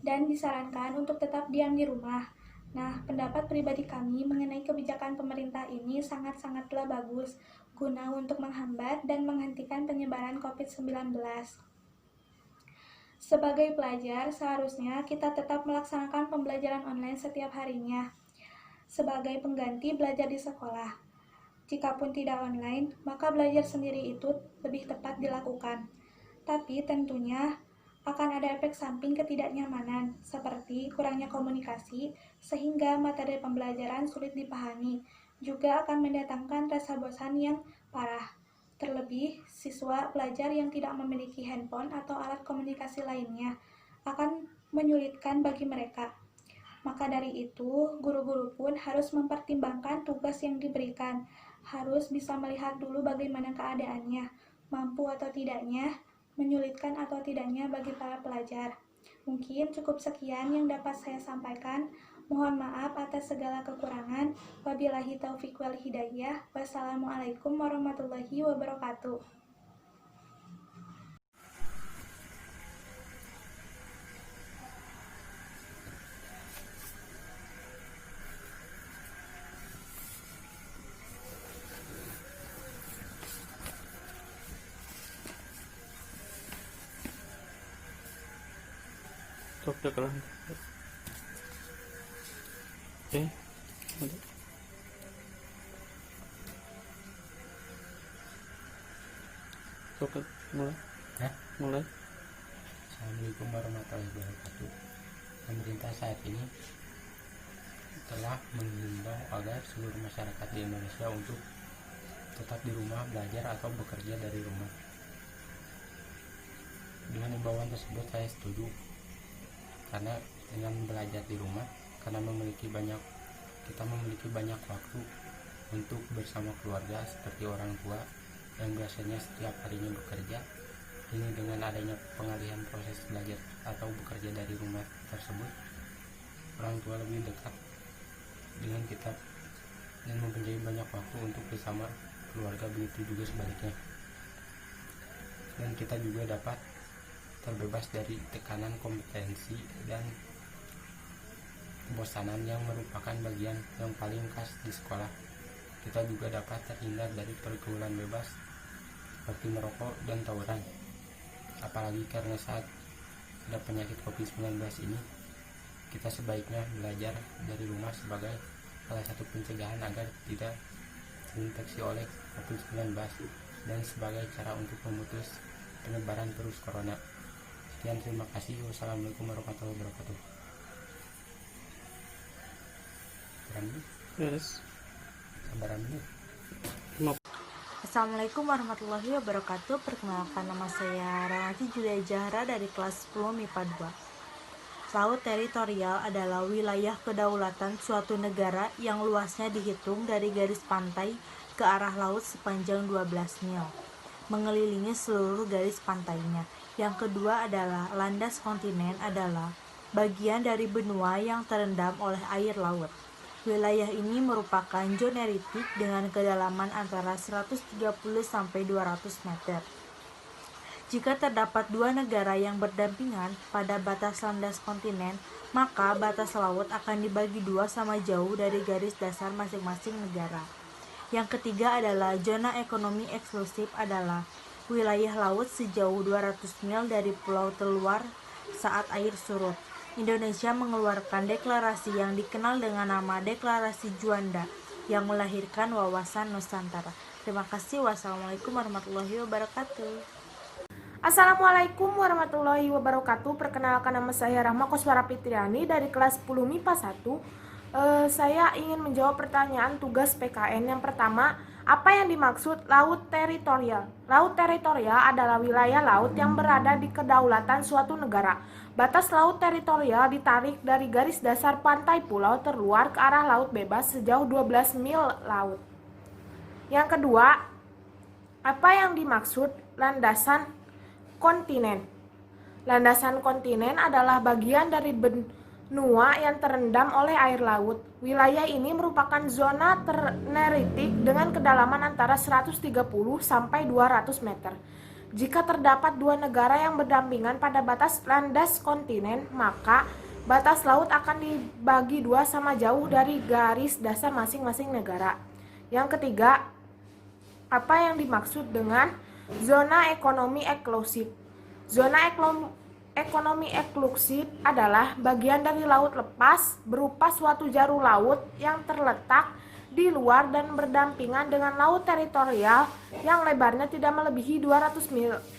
dan disarankan untuk tetap diam di rumah. Nah, pendapat pribadi kami mengenai kebijakan pemerintah ini sangat-sangatlah bagus guna untuk menghambat dan menghentikan penyebaran COVID-19. Sebagai pelajar, seharusnya kita tetap melaksanakan pembelajaran online setiap harinya sebagai pengganti belajar di sekolah. Jikapun tidak online, maka belajar sendiri itu lebih tepat dilakukan. Tapi tentunya akan ada efek samping ketidaknyamanan, seperti kurangnya komunikasi, sehingga materi pembelajaran sulit dipahami. Juga akan mendatangkan rasa bosan yang parah. Terlebih, siswa pelajar yang tidak memiliki handphone atau alat komunikasi lainnya akan menyulitkan bagi mereka. Maka dari itu, guru-guru pun harus mempertimbangkan tugas yang diberikan, harus bisa melihat dulu bagaimana keadaannya, mampu atau tidaknya, menyulitkan atau tidaknya bagi para pelajar. Mungkin cukup sekian yang dapat saya sampaikan. Mohon maaf atas segala kekurangan. Wabillahi taufiq wal hidayah. Wassalamualaikum warahmatullahi wabarakatuh. Sok kelan. Sok mulai. Mulai. Assalamualaikum warahmatullahi wabarakatuh. Pemerintah saat ini telah menghimbau agar seluruh masyarakat di Indonesia untuk tetap di rumah, belajar atau bekerja dari rumah. Dengan himbauan tersebut saya setuju, karena dengan belajar di rumah, karena kita memiliki banyak waktu untuk bersama keluarga seperti orang tua yang biasanya setiap harinya bekerja. Ini dengan adanya pengalihan proses belajar atau bekerja dari rumah tersebut, orang tua lebih dekat dengan kita dan mempunyai banyak waktu untuk bersama keluarga, begitu juga sebaliknya. Dan kita juga dapat terbebas dari tekanan kompetensi dan kebosanan yang merupakan bagian yang paling khas di sekolah. Kita juga dapat terhindar dari pergaulan bebas seperti merokok dan tawuran. Apalagi karena saat ada penyakit COVID-19 ini, kita sebaiknya belajar dari rumah sebagai salah satu pencegahan agar tidak terinfeksi oleh COVID-19 dan sebagai cara untuk memutus penyebaran virus corona. Sekian, terima kasih. Wassalamualaikum warahmatullahi wabarakatuh. Assalamualaikum warahmatullahi wabarakatuh. Perkenalkan, nama saya Ranati Julia Jahra dari kelas 10 MIPA 2. Laut teritorial adalah wilayah kedaulatan suatu negara yang luasnya dihitung dari garis pantai ke arah laut sepanjang 12 mil, mengelilingi seluruh garis pantainya. Yang kedua adalah landas kontinen, adalah bagian dari benua yang terendam oleh air laut. Wilayah ini merupakan zona eritik dengan kedalaman antara 130 sampai 200 meter. Jika terdapat dua negara yang berdampingan pada batas landas kontinen, maka batas laut akan dibagi dua sama jauh dari garis dasar masing-masing negara. Yang ketiga adalah zona ekonomi eksklusif, adalah wilayah laut sejauh 200 mil dari pulau terluar saat air surut. Indonesia mengeluarkan deklarasi yang dikenal dengan nama Deklarasi Juanda yang melahirkan wawasan Nusantara. Terima kasih. Wassalamualaikum warahmatullahi wabarakatuh. Assalamualaikum warahmatullahi wabarakatuh. Perkenalkan, nama saya Rahma Koswara Fitriani dari kelas 10 MIPA 1. Saya ingin menjawab pertanyaan tugas PKN. Yang pertama, Apa yang dimaksud laut teritorial? Laut teritorial adalah wilayah laut yang berada di kedaulatan suatu negara. Batas laut teritorial ditarik dari garis dasar pantai pulau terluar ke arah laut bebas sejauh 12 mil laut. Yang kedua, apa yang dimaksud landasan kontinen? Landasan kontinen adalah bagian dari benua yang terendam oleh air laut. Wilayah ini merupakan zona neritik dengan kedalaman antara 130 sampai 200 meter. Jika terdapat dua negara yang berdampingan pada batas landas kontinen, maka batas laut akan dibagi dua sama jauh dari garis dasar masing-masing negara. Yang ketiga, apa yang dimaksud dengan zona ekonomi eksklusif? Zona ekonomi eksklusif adalah bagian dari laut lepas berupa suatu jalur laut yang terletak di luar dan berdampingan dengan laut teritorial yang lebarnya tidak melebihi 200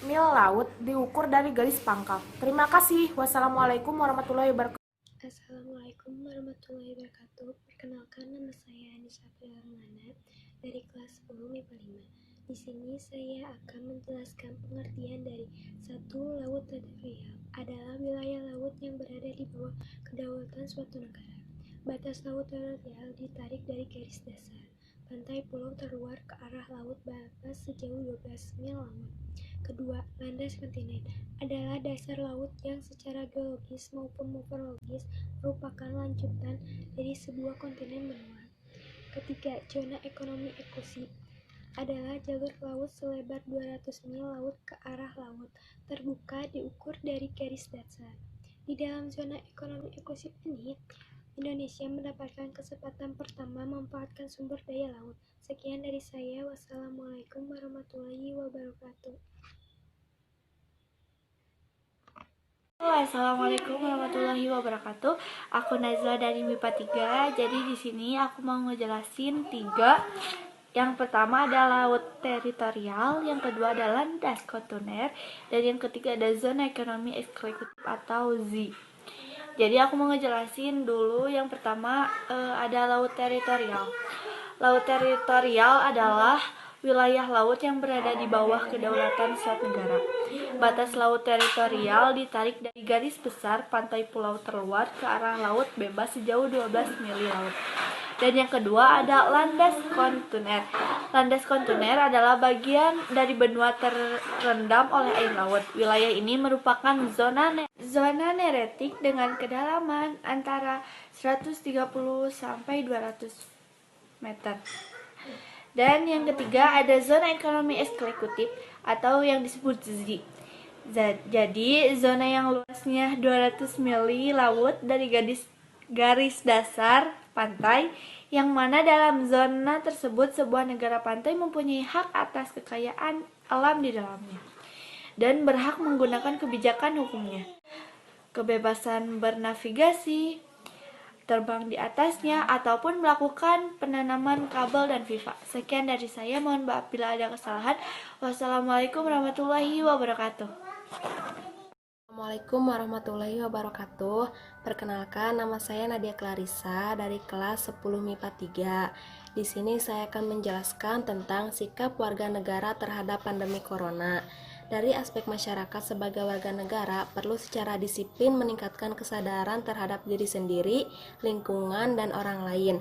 mil laut diukur dari garis pangkal. Terima kasih. Wassalamualaikum warahmatullahi wabarakatuh. Assalamualaikum warahmatullahi wabarakatuh. Perkenalkan, nama saya Anissa Prilamana dari kelas 10 MIPA 5. Di sini saya akan menjelaskan pengertian dari satu laut teritorial adalah wilayah laut yang berada di bawah kedaulatan suatu negara. Batas laut teritorial ditarik dari garis dasar pantai pulau terluar ke arah laut bebas sejauh 12 mil laut. Kedua, landas kontinen adalah dasar laut yang secara geologis maupun morfologis merupakan lanjutan dari sebuah kontinen benua. Ketiga, zona ekonomi eksklusif adalah jalur laut selebar 200 mil laut ke arah laut terbuka diukur dari garis dasar. Di dalam zona ekonomi eksklusif ini, Indonesia mendapatkan kesempatan pertama memanfaatkan sumber daya laut. Sekian dari saya. Wassalamualaikum warahmatullahi wabarakatuh. Assalamualaikum warahmatullahi wabarakatuh. Aku Nazla dari MIPA 3. Jadi di sini aku mau ngejelasin 3. Yang pertama adalah laut teritorial, yang kedua adalah landas kontiner, dan yang ketiga ada zona ekonomi eksklusif atau ZEE. Jadi aku mau ngejelasin dulu yang pertama ada laut teritorial. Laut teritorial adalah wilayah laut yang berada di bawah kedaulatan suatu negara. Batas laut teritorial ditarik dari garis besar pantai pulau terluar ke arah laut bebas sejauh 12 mil laut. Dan yang kedua ada landas kontiner. Landas kontiner adalah bagian dari benua terendam oleh air laut. Wilayah ini merupakan zona neritik dengan kedalaman antara 130 sampai 200 meter. Dan yang ketiga ada zona ekonomi eksklusif atau yang disebut ZEE. Jadi zona yang luasnya 200 mil laut dari garis dasar pantai, yang mana dalam zona tersebut sebuah negara pantai mempunyai hak atas kekayaan alam di dalamnya dan berhak menggunakan kebijakan hukumnya, kebebasan bernavigasi, terbang di atasnya, ataupun melakukan penanaman kabel dan pipa. Sekian dari saya, mohon maaf bila ada kesalahan. Wassalamualaikum warahmatullahi wabarakatuh. Assalamualaikum warahmatullahi wabarakatuh. Perkenalkan, nama saya Nadia Clarissa dari kelas 10 MIPA 3. Di sini saya akan menjelaskan tentang sikap warga negara terhadap pandemi corona. Dari aspek masyarakat sebagai warga negara perlu secara disiplin meningkatkan kesadaran terhadap diri sendiri, lingkungan, dan orang lain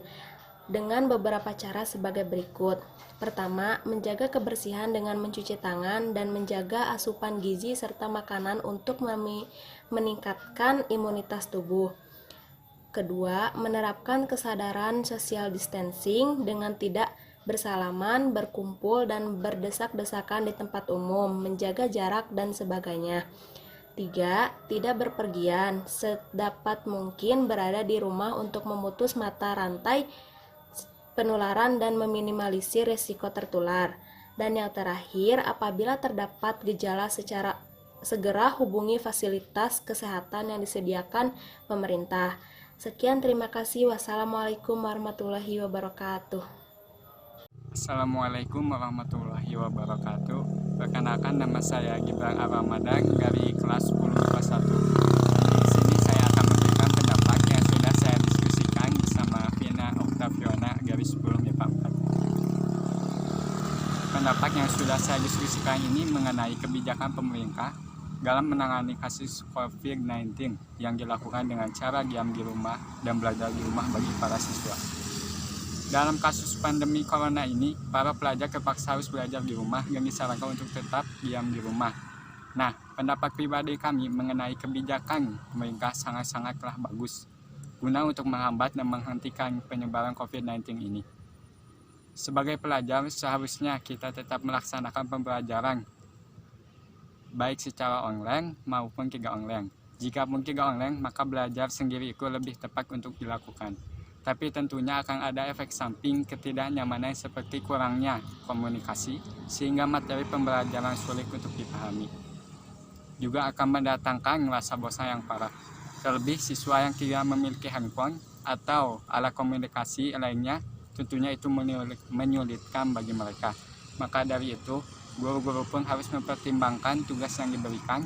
dengan beberapa cara sebagai berikut. Pertama, menjaga kebersihan dengan mencuci tangan dan menjaga asupan gizi serta makanan untuk meningkatkan imunitas tubuh. Kedua, menerapkan kesadaran social distancing dengan tidak bersalaman, berkumpul, dan berdesak-desakan di tempat umum, menjaga jarak, dan sebagainya. 3. Tidak berpergian, sedapat mungkin berada di rumah untuk memutus mata rantai penularan dan meminimalisir risiko tertular. Dan yang terakhir, apabila terdapat gejala secara segera hubungi fasilitas kesehatan yang disediakan pemerintah. Sekian, terima kasih. Wassalamualaikum warahmatullahi wabarakatuh. Assalamualaikum warahmatullahi wabarakatuh. Perkenalkan, nama saya Gibran Ar-Ramadan dari kelas 10 MIPA 1. Di sini saya akan memberikan pendapat yang sudah saya diskusikan bersama Vina Oktaviona garis 10 MIPA 4. yang sudah saya diskusikan ini mengenai kebijakan pemerintah dalam menangani kasus COVID-19 yang dilakukan dengan cara diam di rumah dan belajar di rumah bagi para siswa. Dalam kasus pandemi corona ini, para pelajar terpaksa harus belajar di rumah dan disarankan untuk tetap diam di rumah. Nah, pendapat pribadi kami mengenai kebijakan pemerintah sangat-sangatlah bagus guna untuk menghambat dan menghentikan penyebaran COVID-19 ini. Sebagai pelajar, seharusnya kita tetap melaksanakan pembelajaran baik secara online maupun tidak online. Jika pun tidak online, maka belajar sendiri itu lebih tepat untuk dilakukan. Tapi tentunya akan ada efek samping ketidaknyamanan seperti kurangnya komunikasi, sehingga materi pembelajaran sulit untuk dipahami. Juga akan mendatangkan rasa bosan yang parah. Terlebih siswa yang tidak memiliki handphone atau alat komunikasi lainnya, tentunya itu menyulitkan bagi mereka. Maka dari itu, guru-guru pun harus mempertimbangkan tugas yang diberikan,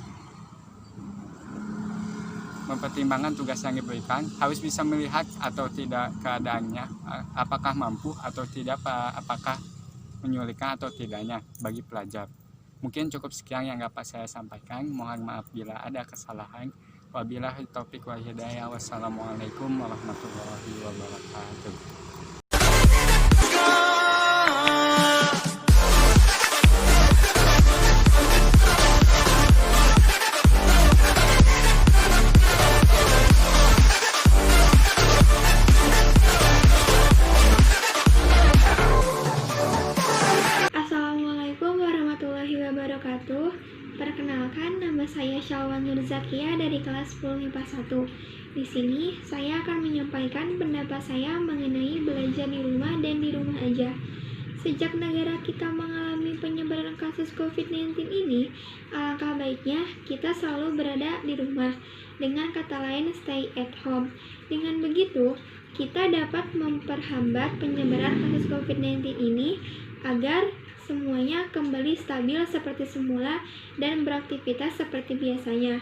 harus bisa melihat atau tidak keadaannya, apakah mampu atau tidak, apakah menyulitkan atau tidaknya bagi pelajar. Mungkin cukup sekian yang dapat saya sampaikan. Mohon maaf bila ada kesalahan. Wabillahi taufiq wal hidayah. Wassalamualaikum warahmatullahi wabarakatuh. Assalamualaikum warahmatullahi wabarakatuh. Perkenalkan, nama saya Syalwan Nurzakia dari kelas 10 MIPA 1. Di sini saya akan menyampaikan pendapat saya mengenai belajar di rumah dan di rumah aja. Sejak negara kita mengalami penyebaran kasus COVID-19 ini, alangkah baiknya kita selalu berada di rumah. Dengan kata lain, stay at home. Dengan begitu, kita dapat memperhambat penyebaran kasus COVID-19 ini agar semuanya kembali stabil seperti semula dan beraktivitas seperti biasanya.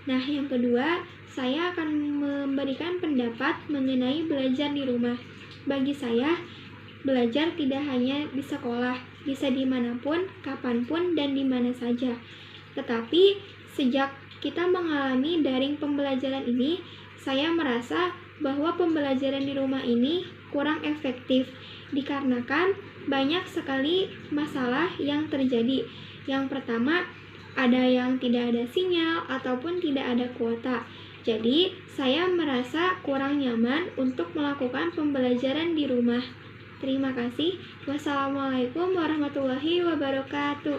Nah, yang kedua, saya akan memberikan pendapat mengenai belajar di rumah. Bagi saya, belajar tidak hanya di sekolah, bisa dimanapun, kapanpun, dan di mana saja. Tetapi, sejak kita mengalami daring pembelajaran ini, saya merasa bahwa pembelajaran di rumah ini kurang efektif, dikarenakan banyak sekali masalah yang terjadi. Yang pertama, ada yang tidak ada sinyal ataupun tidak ada kuota. Jadi, saya merasa kurang nyaman untuk melakukan pembelajaran di rumah. Terima kasih. Wassalamualaikum warahmatullahi wabarakatuh.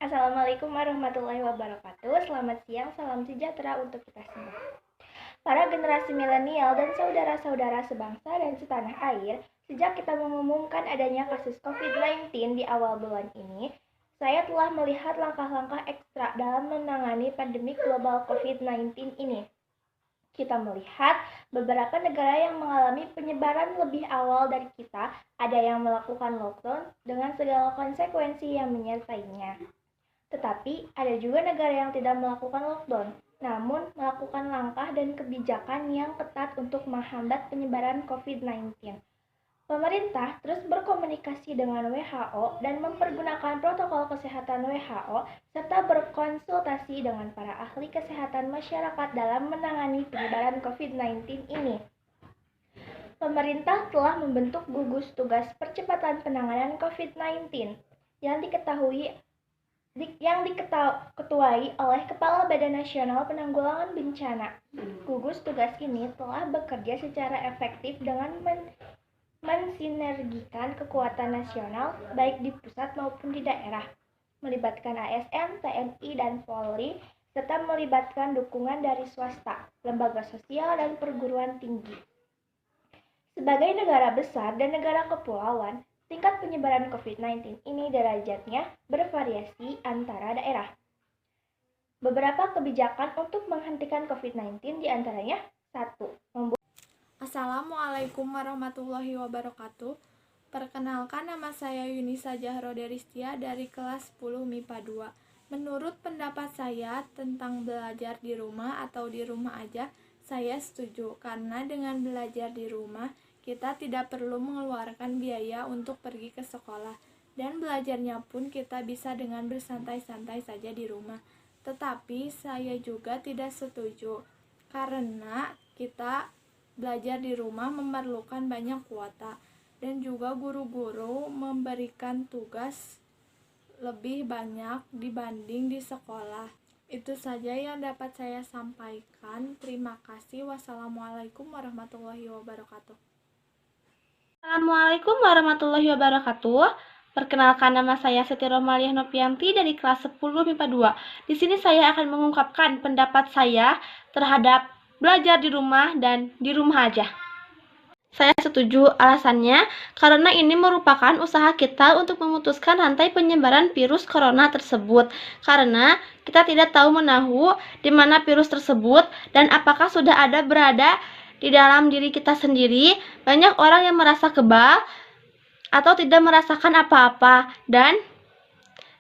Assalamualaikum warahmatullahi wabarakatuh. Selamat siang, salam sejahtera untuk kita semua. Para generasi milenial dan saudara-saudara sebangsa dan setanah air, sejak kita mengumumkan adanya kasus COVID-19 di awal bulan ini, saya telah melihat langkah-langkah ekstra dalam menangani pandemi global COVID-19 ini. Kita melihat beberapa negara yang mengalami penyebaran lebih awal dari kita, ada yang melakukan lockdown dengan segala konsekuensi yang menyertainya. Tetapi, ada juga negara yang tidak melakukan lockdown, namun melakukan langkah dan kebijakan yang ketat untuk menghambat penyebaran COVID-19. Pemerintah terus berkomunikasi dengan WHO dan mempergunakan protokol kesehatan WHO serta berkonsultasi dengan para ahli kesehatan masyarakat dalam menangani penyebaran COVID-19 ini. Pemerintah telah membentuk gugus tugas percepatan penanganan COVID-19 yang diketuai oleh Kepala Badan Nasional Penanggulangan Bencana. Gugus tugas ini telah bekerja secara efektif dengan mensinergikan kekuatan nasional baik di pusat maupun di daerah, melibatkan ASN, TNI, dan Polri, serta melibatkan dukungan dari swasta, lembaga sosial, dan perguruan tinggi. Sebagai negara besar dan negara kepulauan, tingkat penyebaran COVID-19 ini derajatnya bervariasi antara daerah. Beberapa kebijakan untuk menghentikan COVID-19 diantaranya 1. Assalamualaikum warahmatullahi wabarakatuh. Perkenalkan, nama saya Yunisa Jahro Deristia dari kelas 10 MIPA 2. Menurut pendapat saya tentang belajar di rumah atau di rumah aja, saya setuju karena dengan belajar di rumah kita tidak perlu mengeluarkan biaya untuk pergi ke sekolah, dan belajarnya pun kita bisa dengan bersantai-santai saja di rumah. Tetapi saya juga tidak setuju, karena kita belajar di rumah memerlukan banyak kuota, dan juga guru-guru memberikan tugas lebih banyak dibanding di sekolah. Itu saja yang dapat saya sampaikan. Terima kasih. Wassalamualaikum warahmatullahi wabarakatuh. Assalamualaikum warahmatullahi wabarakatuh. Perkenalkan, nama saya Siti Romaliah Nopianti dari kelas 10 MIPA 2. Di sini saya akan mengungkapkan pendapat saya terhadap belajar di rumah dan di rumah aja. Saya setuju, alasannya karena ini merupakan usaha kita untuk memutuskan rantai penyebaran virus corona tersebut. Karena kita tidak tahu menahu di mana virus tersebut dan apakah sudah ada berada di dalam diri kita sendiri. Banyak orang yang merasa kebal atau tidak merasakan apa-apa, dan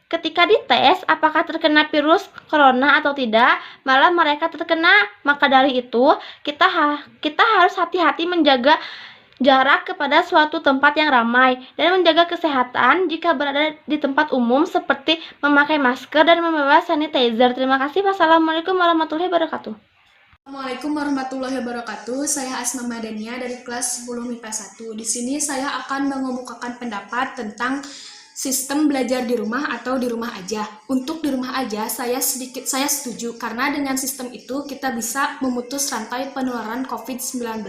ketika dites apakah terkena virus corona atau tidak, malah mereka terkena. Maka dari itu kita harus hati-hati menjaga jarak kepada suatu tempat yang ramai dan menjaga kesehatan jika berada di tempat umum seperti memakai masker dan membawa sanitizer. Terima kasih. Wassalamualaikum warahmatullahi wabarakatuh. Assalamualaikum warahmatullahi wabarakatuh. Saya Asma Madania dari kelas 10 MIPA 1. Di sini saya akan mengemukakan pendapat tentang sistem belajar di rumah atau di rumah aja. Untuk di rumah aja saya setuju, karena dengan sistem itu kita bisa memutus rantai penularan COVID-19.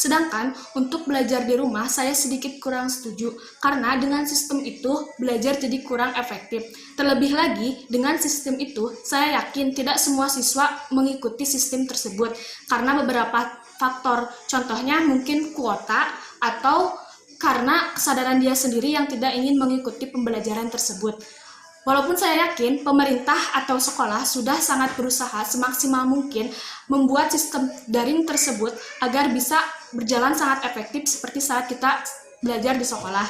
Sedangkan untuk belajar di rumah saya sedikit kurang setuju, karena dengan sistem itu belajar jadi kurang efektif. Terlebih lagi, dengan sistem itu saya yakin tidak semua siswa mengikuti sistem tersebut karena beberapa faktor. Contohnya mungkin kuota atau karena kesadaran dia sendiri yang tidak ingin mengikuti pembelajaran tersebut. Walaupun saya yakin pemerintah atau sekolah sudah sangat berusaha semaksimal mungkin membuat sistem daring tersebut agar bisa berjalan sangat efektif seperti saat kita belajar di sekolah.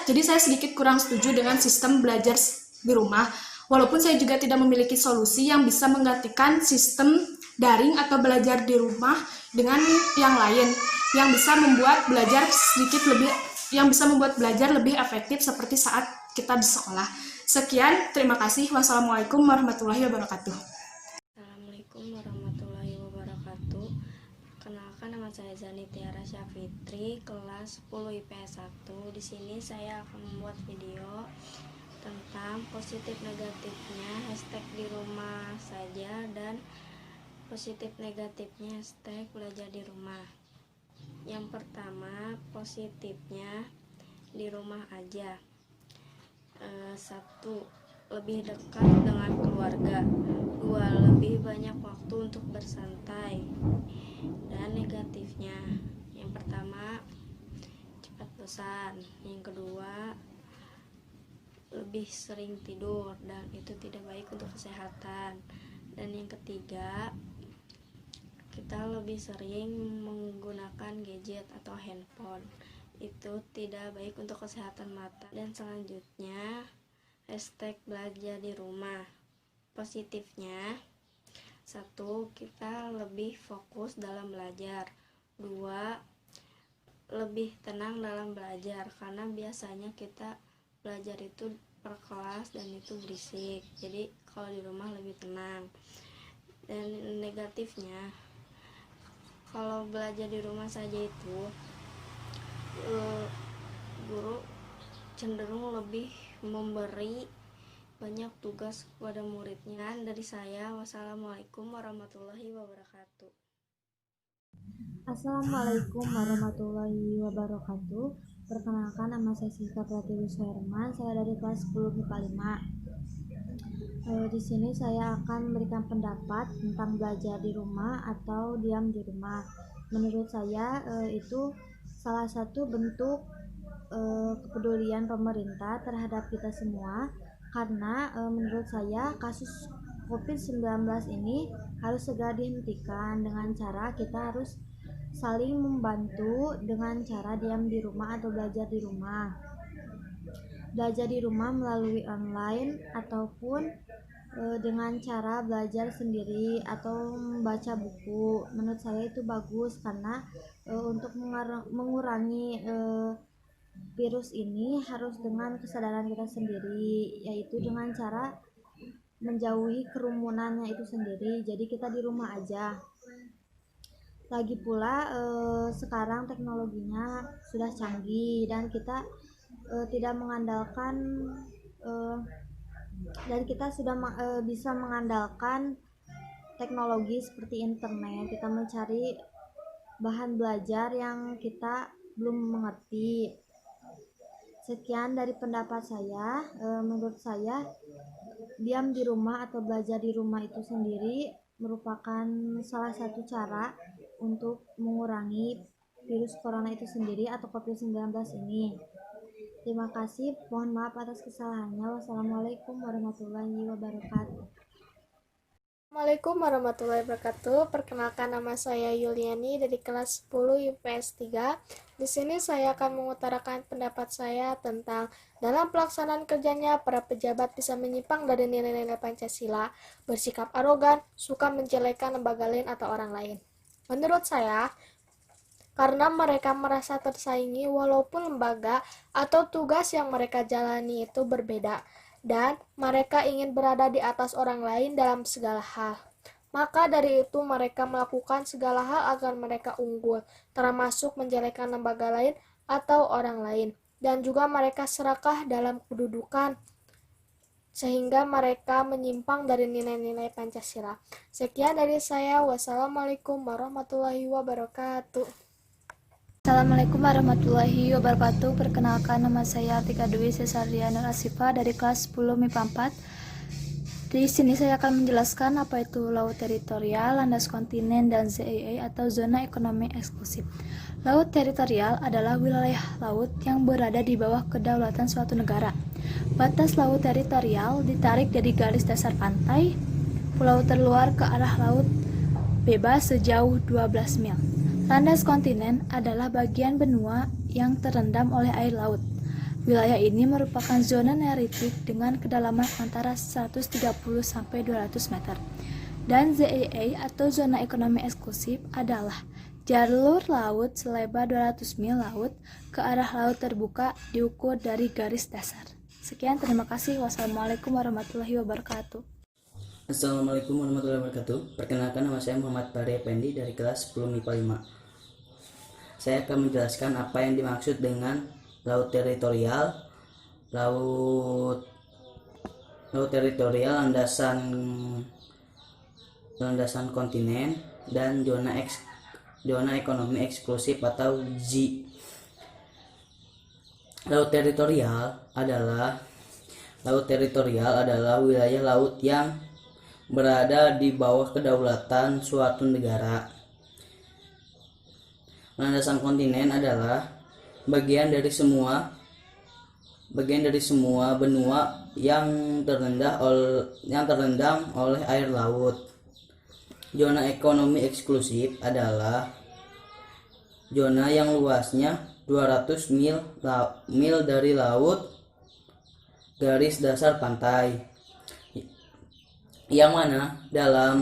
Jadi saya sedikit kurang setuju dengan sistem belajar di rumah. Walaupun saya juga tidak memiliki solusi yang bisa menggantikan sistem daring atau belajar di rumah dengan yang lain yang bisa membuat belajar lebih efektif seperti saat kita di sekolah. Sekian, terima kasih. Wassalamualaikum warahmatullahi wabarakatuh. Assalamualaikum warahmatullahi wabarakatuh. Kenalkan, nama saya Zani Tiara Syafitri, kelas 10 IPS 1. Di sini saya akan membuat video tentang positif negatifnya hashtag di rumah saja dan positif negatifnya hashtag belajar di rumah. Yang pertama, positifnya di rumah aja. 1. Lebih dekat dengan keluarga. 2. Lebih banyak waktu untuk bersantai. Dan negatifnya, yang pertama, cepat bosan. Yang kedua, lebih sering tidur dan itu tidak baik untuk kesehatan. Dan yang ketiga, kita lebih sering menggunakan gadget atau handphone, itu tidak baik untuk kesehatan mata. Dan selanjutnya, hashtag belajar di rumah. Positifnya, 1. Kita lebih fokus dalam belajar. 2. Lebih tenang dalam belajar, karena biasanya kita belajar itu per kelas dan itu berisik, jadi kalau di rumah lebih tenang. Dan negatifnya, kalau belajar di rumah saja itu guru cenderung lebih memberi banyak tugas kepada muridnya. Dari saya, wassalamualaikum warahmatullahi wabarakatuh. Assalamualaikum warahmatullahi wabarakatuh. Perkenalkan, nama saya Siska Pratiwi Suherman, saya dari kelas 10 MIPA 5. Di sini saya akan memberikan pendapat tentang belajar di rumah atau diam di rumah. Menurut saya itu salah satu bentuk kepedulian pemerintah terhadap kita semua, karena menurut saya kasus COVID-19 ini harus segera dihentikan dengan cara kita harus saling membantu dengan cara diam di rumah atau belajar di rumah. Belajar di rumah melalui online ataupun dengan cara belajar sendiri atau membaca buku. Menurut saya itu bagus karena untuk mengurangi virus ini harus dengan kesadaran kita sendiri, yaitu dengan cara menjauhi kerumunannya itu sendiri. Jadi kita di rumah aja. Lagi pula sekarang teknologinya sudah canggih dan kita tidak mengandalkan dan kita sudah bisa mengandalkan teknologi seperti internet. Kita mencari bahan belajar yang kita belum mengerti. Sekian dari pendapat saya. Menurut saya diam di rumah atau belajar di rumah itu sendiri merupakan salah satu cara untuk mengurangi virus corona itu sendiri atau COVID-19 ini. Terima kasih, mohon maaf atas kesalahannya. Wassalamualaikum warahmatullahi wabarakatuh. Assalamualaikum warahmatullahi wabarakatuh. Perkenalkan, nama saya Yuliani dari kelas 10 IPS 3. Di sini saya akan mengutarakan pendapat saya tentang dalam pelaksanaan kerjanya para pejabat bisa menyimpang dari nilai-nilai Pancasila, bersikap arogan, suka menjelekkan lembaga lain atau orang lain. Menurut saya, karena mereka merasa tersaingi walaupun lembaga atau tugas yang mereka jalani itu berbeda, dan mereka ingin berada di atas orang lain dalam segala hal. Maka dari itu mereka melakukan segala hal agar mereka unggul, termasuk menjelekkan lembaga lain atau orang lain, dan juga mereka serakah dalam kedudukan, sehingga mereka menyimpang dari nilai-nilai Pancasila. Sekian dari saya. Wassalamualaikum warahmatullahi wabarakatuh. Assalamualaikum warahmatullahi wabarakatuh. Perkenalkan, nama saya Artika Dwi Cesariana Asifa dari kelas 10 MIPA 4. Di sini saya akan menjelaskan apa itu laut teritorial, landas kontinen, dan ZEE atau zona ekonomi eksklusif. Laut teritorial adalah wilayah laut yang berada di bawah kedaulatan suatu negara. Batas laut teritorial ditarik dari garis dasar pantai, pulau terluar ke arah laut bebas sejauh 12 mil. Landas kontinen adalah bagian benua yang terendam oleh air laut. Wilayah ini merupakan zona neritik dengan kedalaman antara 130 sampai 200 meter. Dan ZEE atau zona ekonomi eksklusif adalah jalur laut selebar 200 mil laut ke arah laut terbuka diukur dari garis dasar. Sekian, terima kasih. Wassalamualaikum warahmatullahi wabarakatuh. Assalamualaikum warahmatullahi wabarakatuh. Perkenalkan, nama saya Muhammad Fahri Effendi dari kelas 10 MIPA 5. Saya akan menjelaskan apa yang dimaksud dengan laut teritorial. Laut teritorial, landasan kontinen, dan zona ekonomi eksklusif atau Z. Laut teritorial adalah wilayah laut yang berada di bawah kedaulatan suatu negara. Landasan kontinen adalah bagian dari semua benua yang terendam oleh air laut. Zona ekonomi eksklusif adalah zona yang luasnya 200 mil dari laut garis dasar pantai, yang mana dalam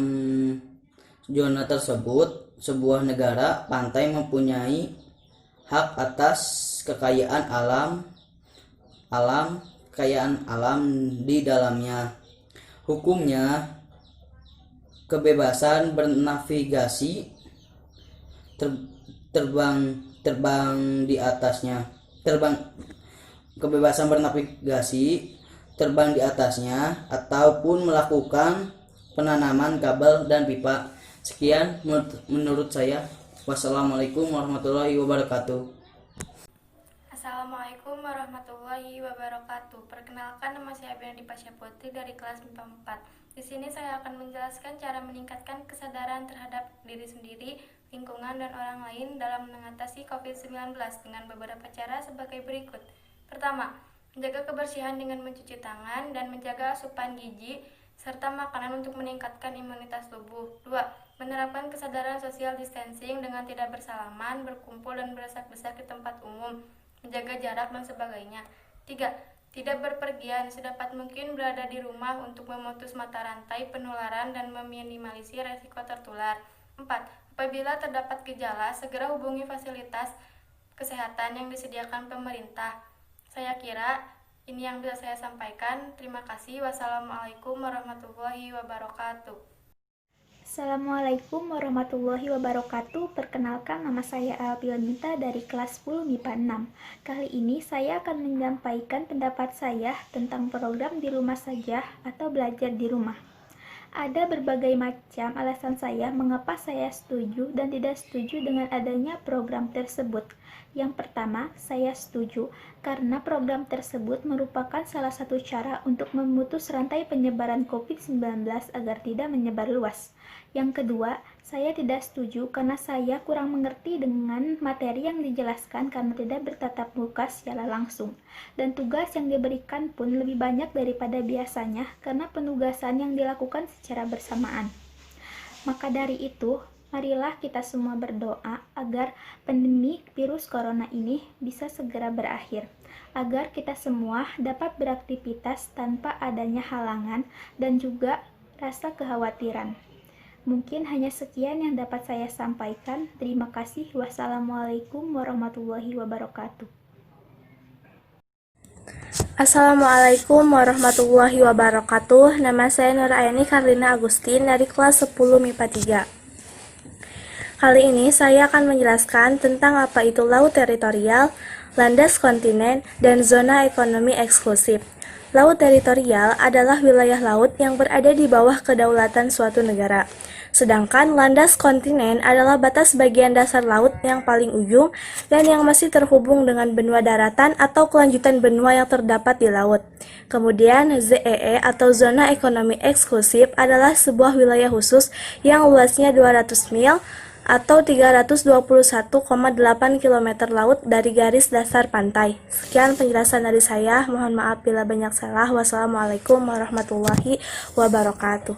zona tersebut sebuah negara pantai mempunyai hak atas kekayaan alam di dalamnya. Hukumnya kebebasan bernavigasi, kebebasan bernavigasi, terbang di atasnya, ataupun melakukan penanaman kabel dan pipa. Sekian menurut saya. Wassalamualaikum warahmatullahi wabarakatuh. Assalamualaikum warahmatullahi wabarakatuh. Perkenalkan, nama saya Bianti Pasya Putri dari kelas MIPA 4. Di sini saya akan menjelaskan cara meningkatkan kesadaran terhadap diri sendiri, lingkungan, dan orang lain dalam mengatasi COVID-19 dengan beberapa cara sebagai berikut. Pertama, menjaga kebersihan dengan mencuci tangan dan menjaga asupan gizi serta makanan untuk meningkatkan imunitas tubuh. 2. Menerapkan kesadaran social distancing dengan tidak bersalaman, berkumpul, dan berdesak-desak di tempat umum, menjaga jarak, dan sebagainya. 3. Tidak berpergian, sedapat mungkin berada di rumah untuk memutus mata rantai penularan dan meminimalisir resiko tertular. 4. Apabila terdapat gejala, segera hubungi fasilitas kesehatan yang disediakan pemerintah. Saya kira ini yang bisa saya sampaikan. Terima kasih. Wassalamualaikum warahmatullahi wabarakatuh. Assalamualaikum warahmatullahi wabarakatuh. Perkenalkan, nama saya Alpionita dari kelas 10 MIPA 6. Kali ini saya akan menyampaikan pendapat saya tentang program di rumah saja atau belajar di rumah. Ada berbagai macam alasan saya mengapa saya setuju dan tidak setuju dengan adanya program tersebut. Yang pertama, saya setuju karena program tersebut merupakan salah satu cara untuk memutus rantai penyebaran COVID-19 agar tidak menyebar luas. Yang kedua, saya tidak setuju karena saya kurang mengerti dengan materi yang dijelaskan karena tidak bertatap muka secara langsung. Dan tugas yang diberikan pun lebih banyak daripada biasanya karena penugasan yang dilakukan secara bersamaan. Maka dari itu, marilah kita semua berdoa agar pandemi virus corona ini bisa segera berakhir, agar kita semua dapat beraktivitas tanpa adanya halangan dan juga rasa kekhawatiran. Mungkin hanya sekian yang dapat saya sampaikan. Terima kasih. Wassalamualaikum warahmatullahi wabarakatuh. Assalamualaikum warahmatullahi wabarakatuh. Nama saya Nuraini Karlina Agustin dari kelas 10 MIPA 3. Kali ini saya akan menjelaskan tentang apa itu laut teritorial, landas kontinen, dan zona ekonomi eksklusif. Laut teritorial adalah wilayah laut yang berada di bawah kedaulatan suatu negara. Sedangkan landas kontinen adalah batas bagian dasar laut yang paling ujung dan yang masih terhubung dengan benua daratan atau kelanjutan benua yang terdapat di laut. Kemudian ZEE atau zona ekonomi eksklusif adalah sebuah wilayah khusus yang luasnya 200 mil atau 321,8 km laut dari garis dasar pantai. Sekian penjelasan dari saya. Mohon maaf bila banyak salah. Wassalamualaikum warahmatullahi wabarakatuh.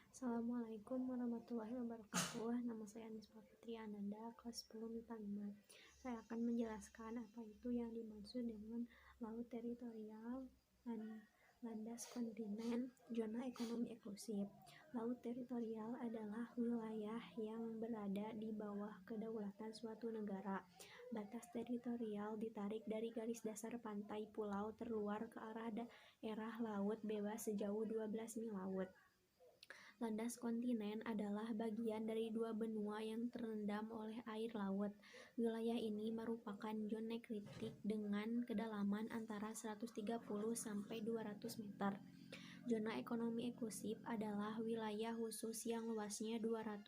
Assalamualaikum warahmatullahi wabarakatuh. Nama saya Nisma Fitri Ananda, kelas 10 MIPA 5. Saya akan menjelaskan apa itu yang dimaksud dengan laut teritorial, landas kontinen, zona ekonomi eksklusif. Laut teritorial adalah wilayah yang berada di bawah kedaulatan suatu negara. Batas teritorial ditarik dari garis dasar pantai pulau terluar ke arah daerah laut bebas sejauh 12 mil laut. Landas kontinen adalah bagian dari dua benua yang terendam oleh air laut. Wilayah ini merupakan zona kritik dengan kedalaman antara 130 sampai 200 meter. Zona ekonomi eksklusif adalah wilayah khusus yang luasnya 200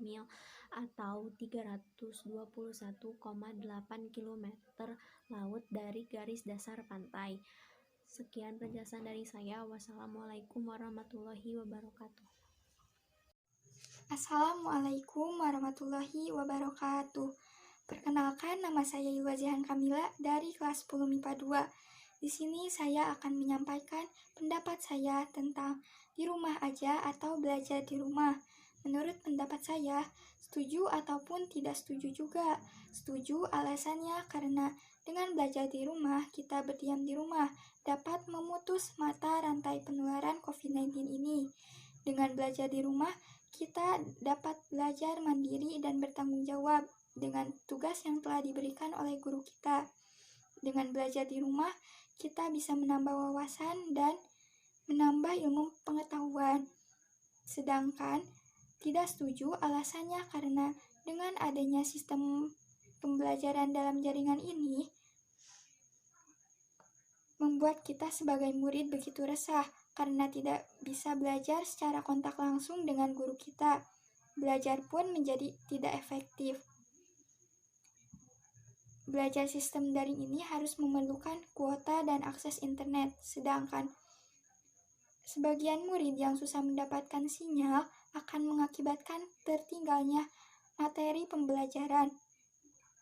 mil atau 321,8 km laut dari garis dasar pantai. Sekian penjelasan dari saya. Wassalamualaikum warahmatullahi wabarakatuh. Assalamualaikum warahmatullahi wabarakatuh. Perkenalkan, nama saya Yuwazihan Kamila dari kelas 10 MIPA 2. Di sini saya akan menyampaikan pendapat saya tentang di rumah aja atau belajar di rumah. Menurut pendapat saya, setuju ataupun tidak setuju juga. Setuju alasannya karena dengan belajar di rumah, kita berdiam di rumah dapat memutus mata rantai penularan COVID-19 ini. Dengan belajar di rumah, kita dapat belajar mandiri dan bertanggung jawab dengan tugas yang telah diberikan oleh guru kita. Dengan belajar di rumah, kita bisa menambah wawasan dan menambah ilmu pengetahuan. Sedangkan tidak setuju alasannya karena dengan adanya sistem pembelajaran dalam jaringan ini, membuat kita sebagai murid begitu resah karena tidak bisa belajar secara kontak langsung dengan guru kita. Belajar pun menjadi tidak efektif. Belajar sistem daring ini harus memerlukan kuota dan akses internet, sedangkan sebagian murid yang susah mendapatkan sinyal akan mengakibatkan tertinggalnya materi pembelajaran.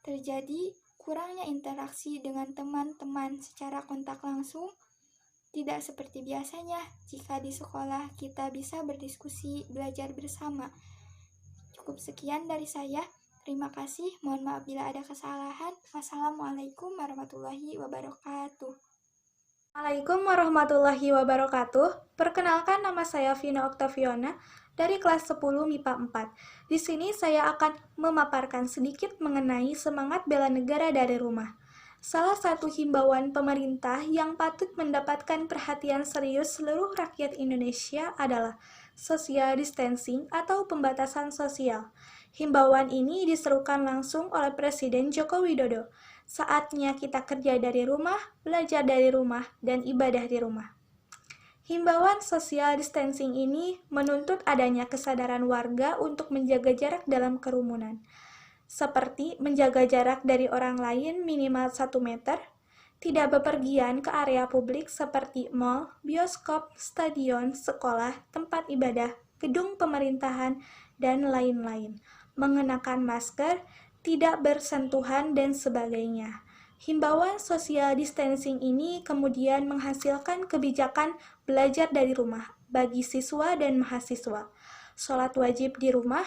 Terjadi kurangnya interaksi dengan teman-teman secara kontak langsung, tidak seperti biasanya jika di sekolah kita bisa berdiskusi, belajar bersama. Cukup sekian dari saya. Terima kasih, mohon maaf bila ada kesalahan. Wassalamualaikum warahmatullahi wabarakatuh. Assalamualaikum warahmatullahi wabarakatuh. Perkenalkan, nama saya Vina Oktaviana dari kelas 10 MIPA 4. Di sini saya akan memaparkan sedikit mengenai semangat bela negara dari rumah. Salah satu himbauan pemerintah yang patut mendapatkan perhatian serius seluruh rakyat Indonesia adalah social distancing atau pembatasan sosial. Himbauan ini diserukan langsung oleh Presiden Joko Widodo. Saatnya kita kerja dari rumah, belajar dari rumah, dan ibadah di rumah. Himbauan social distancing ini menuntut adanya kesadaran warga untuk menjaga jarak dalam kerumunan, seperti menjaga jarak dari orang lain minimal 1 meter, tidak bepergian ke area publik seperti mal, bioskop, stadion, sekolah, tempat ibadah, gedung pemerintahan, dan lain-lain, mengenakan masker, tidak bersentuhan, dan sebagainya. Himbauan social distancing ini kemudian menghasilkan kebijakan belajar dari rumah bagi siswa dan mahasiswa, sholat wajib di rumah,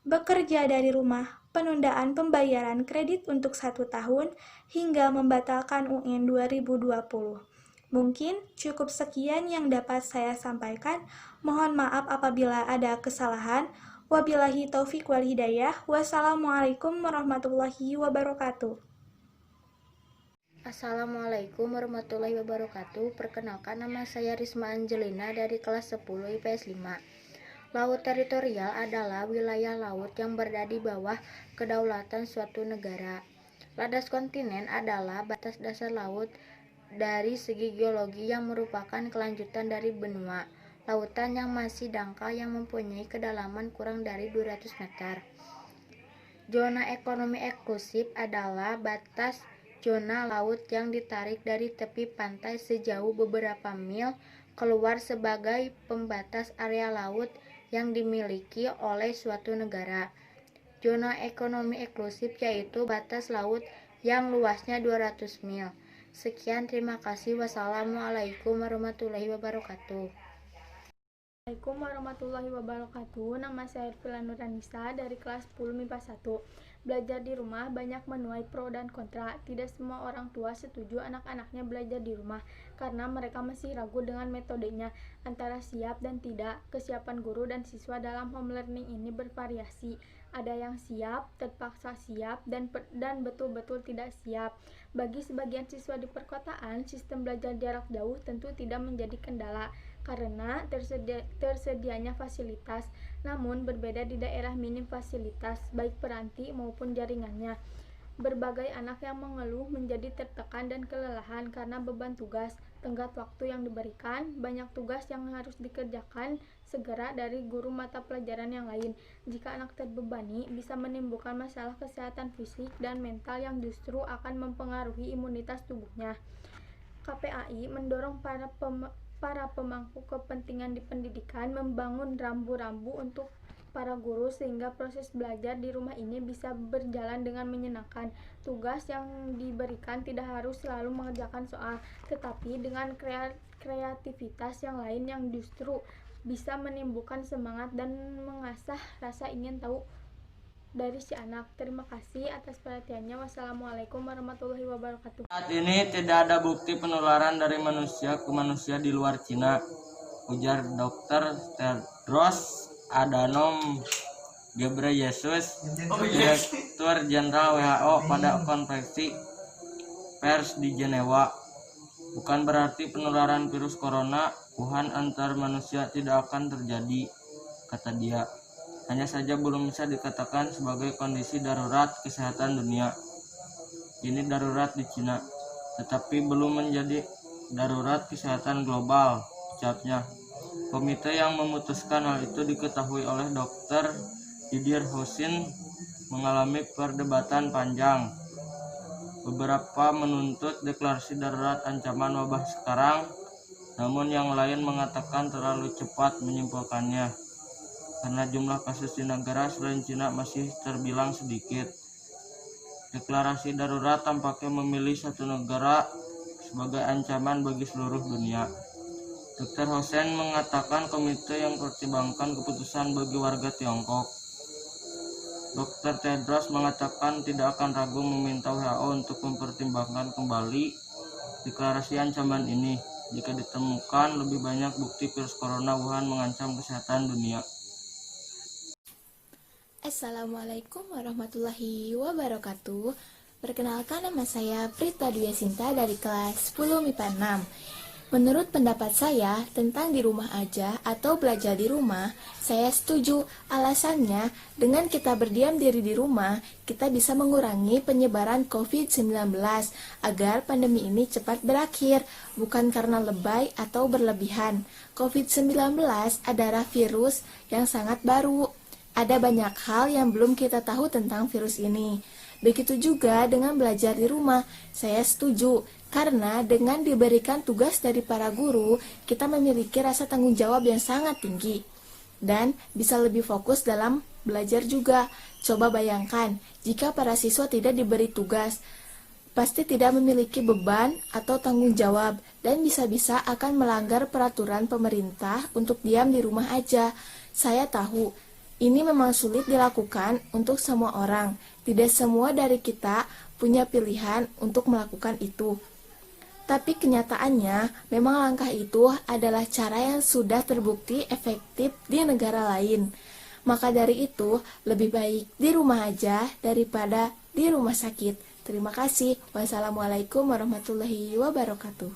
bekerja dari rumah, penundaan pembayaran kredit untuk 1 tahun, hingga membatalkan UN 2020. Mungkin cukup sekian yang dapat saya sampaikan. Mohon maaf apabila ada kesalahan. Wabillahi taufik wal hidayah. Wassalamualaikum warahmatullahi wabarakatuh. Assalamualaikum warahmatullahi wabarakatuh. Perkenalkan, nama saya Risma Angelina dari kelas 10 IPS 5. Laut teritorial adalah wilayah laut yang berada di bawah kedaulatan suatu negara. Landas kontinen adalah batas dasar laut dari segi geologi yang merupakan kelanjutan dari benua lautan yang masih dangkal yang mempunyai kedalaman kurang dari 200 meter. Zona ekonomi eksklusif adalah batas zona laut yang ditarik dari tepi pantai sejauh beberapa mil keluar sebagai pembatas area laut yang dimiliki oleh suatu negara. Zona ekonomi eksklusif yaitu batas laut yang luasnya 200 mil. Sekian, terima kasih. Wassalamualaikum warahmatullahi wabarakatuh. Assalamualaikum warahmatullahi wabarakatuh. Nama saya Ervila Nuranisa dari kelas 10 MIPA 1. Belajar di rumah banyak menuai pro dan kontra. Tidak semua orang tua setuju anak-anaknya belajar di rumah karena mereka masih ragu dengan metodenya. Antara siap dan tidak, kesiapan guru dan siswa dalam home learning ini bervariasi. Ada yang siap, terpaksa siap, dan betul-betul tidak siap. Bagi sebagian siswa di perkotaan, sistem belajar jarak jauh tentu tidak menjadi kendala karena tersedianya fasilitas, namun berbeda di daerah minim fasilitas, baik peranti maupun jaringannya. Berbagai anak yang mengeluh menjadi tertekan dan kelelahan karena beban tugas, tenggat waktu yang diberikan, banyak tugas yang harus dikerjakan segera dari guru mata pelajaran yang lain. Jika anak terbebani, bisa menimbulkan masalah kesehatan fisik dan mental yang justru akan mempengaruhi imunitas tubuhnya. KPAI mendorong para pemangku kepentingan di pendidikan membangun rambu-rambu untuk para guru sehingga proses belajar di rumah ini bisa berjalan dengan menyenangkan. Tugas yang diberikan tidak harus selalu mengerjakan soal, tetapi dengan kreativitas yang lain yang justru bisa menimbulkan semangat dan mengasah rasa ingin tahu dari si anak. Terima kasih atas perhatiannya. Wassalamualaikum warahmatullahi wabarakatuh. Saat ini tidak ada bukti penularan dari manusia ke manusia di luar Cina, ujar Dr. Tedros Adhanom Ghebreyesus, Direktur Jenderal WHO pada konferensi pers di Jenewa. Bukan berarti penularan virus corona Wuhan antar manusia tidak akan terjadi, kata dia. Hanya saja belum bisa dikatakan sebagai kondisi darurat kesehatan dunia. Ini darurat di Cina, tetapi belum menjadi darurat kesehatan global, ucapnya. Komite yang memutuskan hal itu diketahui oleh Dr. Didier Houssin mengalami perdebatan panjang. Beberapa menuntut deklarasi darurat ancaman wabah sekarang, namun yang lain mengatakan terlalu cepat menyimpulkannya, karena jumlah kasus di negara selain Cina masih terbilang sedikit. Deklarasi darurat tampaknya memilih satu negara sebagai ancaman bagi seluruh dunia. Dr. Houssin mengatakan komite yang pertimbangkan keputusan bagi warga Tiongkok. Dr. Tedros mengatakan tidak akan ragu meminta WHO untuk mempertimbangkan kembali deklarasi ancaman ini jika ditemukan lebih banyak bukti virus corona Wuhan mengancam kesehatan dunia. Assalamualaikum warahmatullahi wabarakatuh. Perkenalkan, nama saya Prita Dwi Sinta dari kelas 10 MIPA 6. Menurut pendapat saya tentang di rumah aja atau belajar di rumah, saya setuju. Alasannya, dengan kita berdiam diri di rumah, kita bisa mengurangi penyebaran COVID-19 agar pandemi ini cepat berakhir, bukan karena lebay atau berlebihan. COVID-19 adalah virus yang sangat baru. Ada banyak hal yang belum kita tahu tentang virus ini. Begitu juga dengan belajar di rumah, saya setuju. Karena dengan diberikan tugas dari para guru, kita memiliki rasa tanggung jawab yang sangat tinggi. Dan bisa lebih fokus dalam belajar juga. Coba bayangkan, jika para siswa tidak diberi tugas, pasti tidak memiliki beban atau tanggung jawab, dan bisa-bisa akan melanggar peraturan pemerintah untuk diam di rumah aja. Saya tahu, ini memang sulit dilakukan untuk semua orang. Tidak semua dari kita punya pilihan untuk melakukan itu. Tapi kenyataannya, memang langkah itu adalah cara yang sudah terbukti efektif di negara lain. Maka dari itu, lebih baik di rumah aja daripada di rumah sakit. Terima kasih. Wassalamualaikum warahmatullahi wabarakatuh.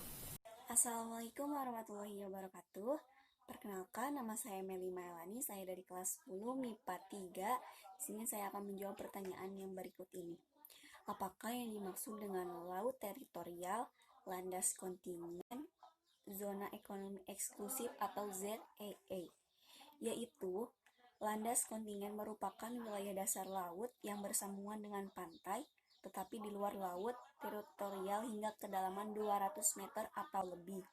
Assalamualaikum warahmatullahi wabarakatuh. Perkenalkan, nama saya Meli Maelani, saya dari kelas 10 MIPA 3. Di sini saya akan menjawab pertanyaan yang berikut ini. Apakah yang dimaksud dengan laut teritorial, landas kontinen, zona ekonomi eksklusif atau ZEE? Yaitu, landas kontinen merupakan wilayah dasar laut yang bersambungan dengan pantai, tetapi di luar laut teritorial hingga kedalaman 200 meter atau lebih.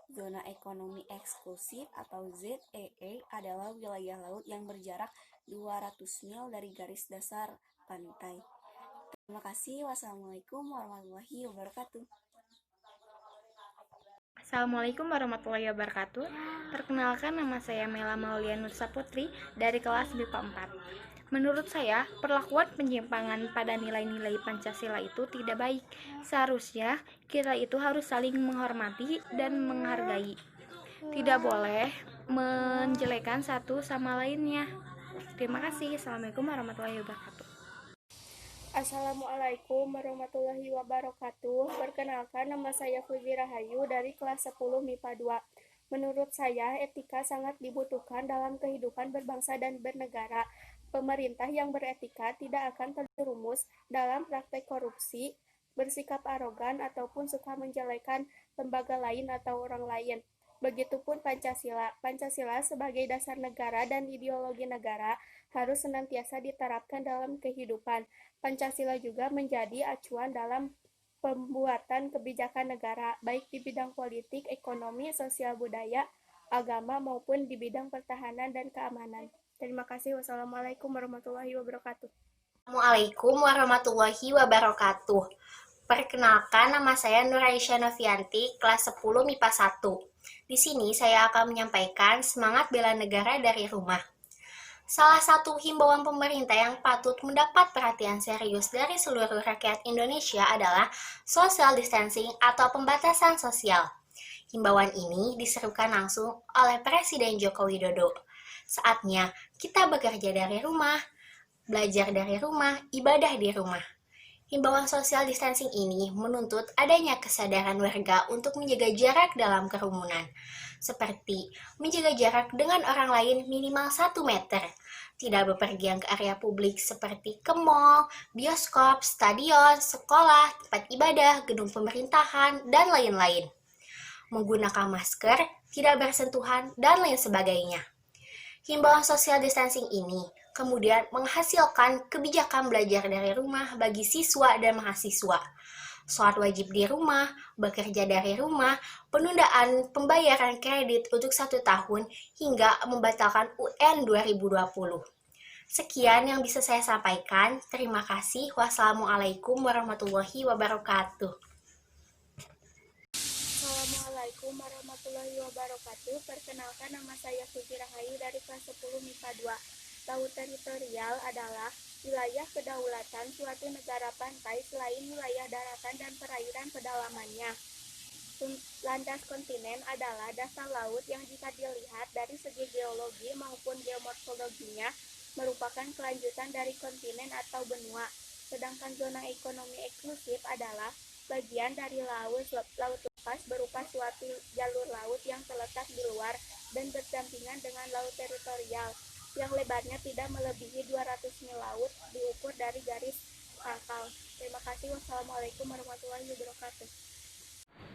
Zona ekonomi eksklusif atau ZEE adalah wilayah laut yang berjarak 200 mil dari garis dasar pantai. Terima kasih. Wassalamualaikum warahmatullahi wabarakatuh. Assalamualaikum warahmatullahi wabarakatuh. Perkenalkan, nama saya Mela Maulia Nursa Putri dari kelas MIPA 4. Menurut saya, perlakuan penyimpangan pada nilai-nilai Pancasila itu tidak baik. Seharusnya kita itu harus saling menghormati dan menghargai. Tidak boleh menjelekan satu sama lainnya. Terima kasih. Assalamualaikum warahmatullahi wabarakatuh. Assalamualaikum warahmatullahi wabarakatuh. Perkenalkan, nama saya Fuzi Rahayu dari kelas 10 MIPA 2. Menurut saya, etika sangat dibutuhkan dalam kehidupan berbangsa dan bernegara. Pemerintah yang beretika tidak akan terjerumus dalam praktek korupsi, bersikap arogan, ataupun suka menjelekan lembaga lain atau orang lain. Begitupun Pancasila. Pancasila sebagai dasar negara dan ideologi negara harus senantiasa diterapkan dalam kehidupan. Pancasila juga menjadi acuan dalam pembuatan kebijakan negara, baik di bidang politik, ekonomi, sosial budaya, agama, maupun di bidang pertahanan dan keamanan. Terima kasih. Wassalamualaikum warahmatullahi wabarakatuh. Assalamualaikum warahmatullahi wabarakatuh. Perkenalkan, nama saya Nuraisyah Novianti, kelas 10 MIPA 1. Di sini saya akan menyampaikan semangat bela negara dari rumah. Salah satu himbauan pemerintah yang patut mendapat perhatian serius dari seluruh rakyat Indonesia adalah social distancing atau pembatasan sosial. Himbauan ini diserukan langsung oleh Presiden Joko Widodo. Saatnya kita bekerja dari rumah, belajar dari rumah, ibadah di rumah. Himbauan social distancing ini menuntut adanya kesadaran warga untuk menjaga jarak dalam kerumunan, seperti menjaga jarak dengan orang lain minimal 1 meter, tidak bepergian ke area publik seperti ke mall, bioskop, stadion, sekolah, tempat ibadah, gedung pemerintahan, dan lain-lain. Menggunakan masker, tidak bersentuhan, dan lain sebagainya. Himbauan social distancing ini kemudian menghasilkan kebijakan belajar dari rumah bagi siswa dan mahasiswa. Sholat wajib di rumah, bekerja dari rumah, penundaan pembayaran kredit untuk 1 tahun, hingga membatalkan UN 2020. Sekian yang bisa saya sampaikan. Terima kasih. Wassalamualaikum warahmatullahi wabarakatuh. Assalamualaikum warahmatullahi wabarakatuh. Perkenalkan, nama saya Fuzi Rahayu dari kelas 10 MIPA 2. Laut teritorial adalah wilayah kedaulatan suatu negara pantai selain wilayah daratan dan perairan pedalamannya. Landas kontinen adalah dasar laut yang jika dilihat dari segi geologi maupun geomorfologinya merupakan kelanjutan dari kontinen atau benua. Sedangkan zona ekonomi eksklusif adalah bagian dari laut lepas berupa suatu jalur laut yang terletak di luar dan berdampingan dengan laut teritorial yang lebarnya tidak melebihi 200 mil laut diukur dari garis pangkal. Terima kasih. Wassalamualaikum warahmatullahi wabarakatuh.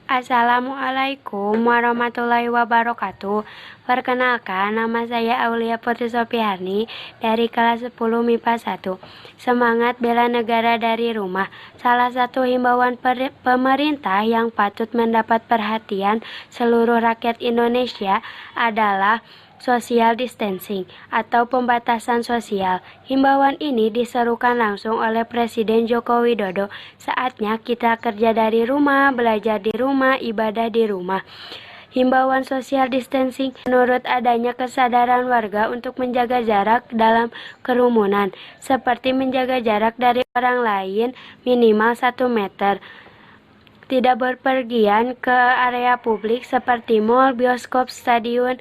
Assalamualaikum warahmatullahi wabarakatuh. Perkenalkan, nama saya Aulia Putri Sopiani dari kelas 10 MIPA 1. Semangat bela negara dari rumah. Salah satu himbauan pemerintah yang patut mendapat perhatian seluruh rakyat Indonesia adalah social distancing atau pembatasan sosial. Himbauan ini diserukan langsung oleh Presiden Joko Widodo. Saatnya kita kerja dari rumah, belajar di rumah, ibadah di rumah. Himbauan social distancing menurut adanya kesadaran warga untuk menjaga jarak dalam kerumunan, seperti menjaga jarak dari orang lain minimal 1 meter. Tidak berpergian ke area publik seperti mal, bioskop, stadion,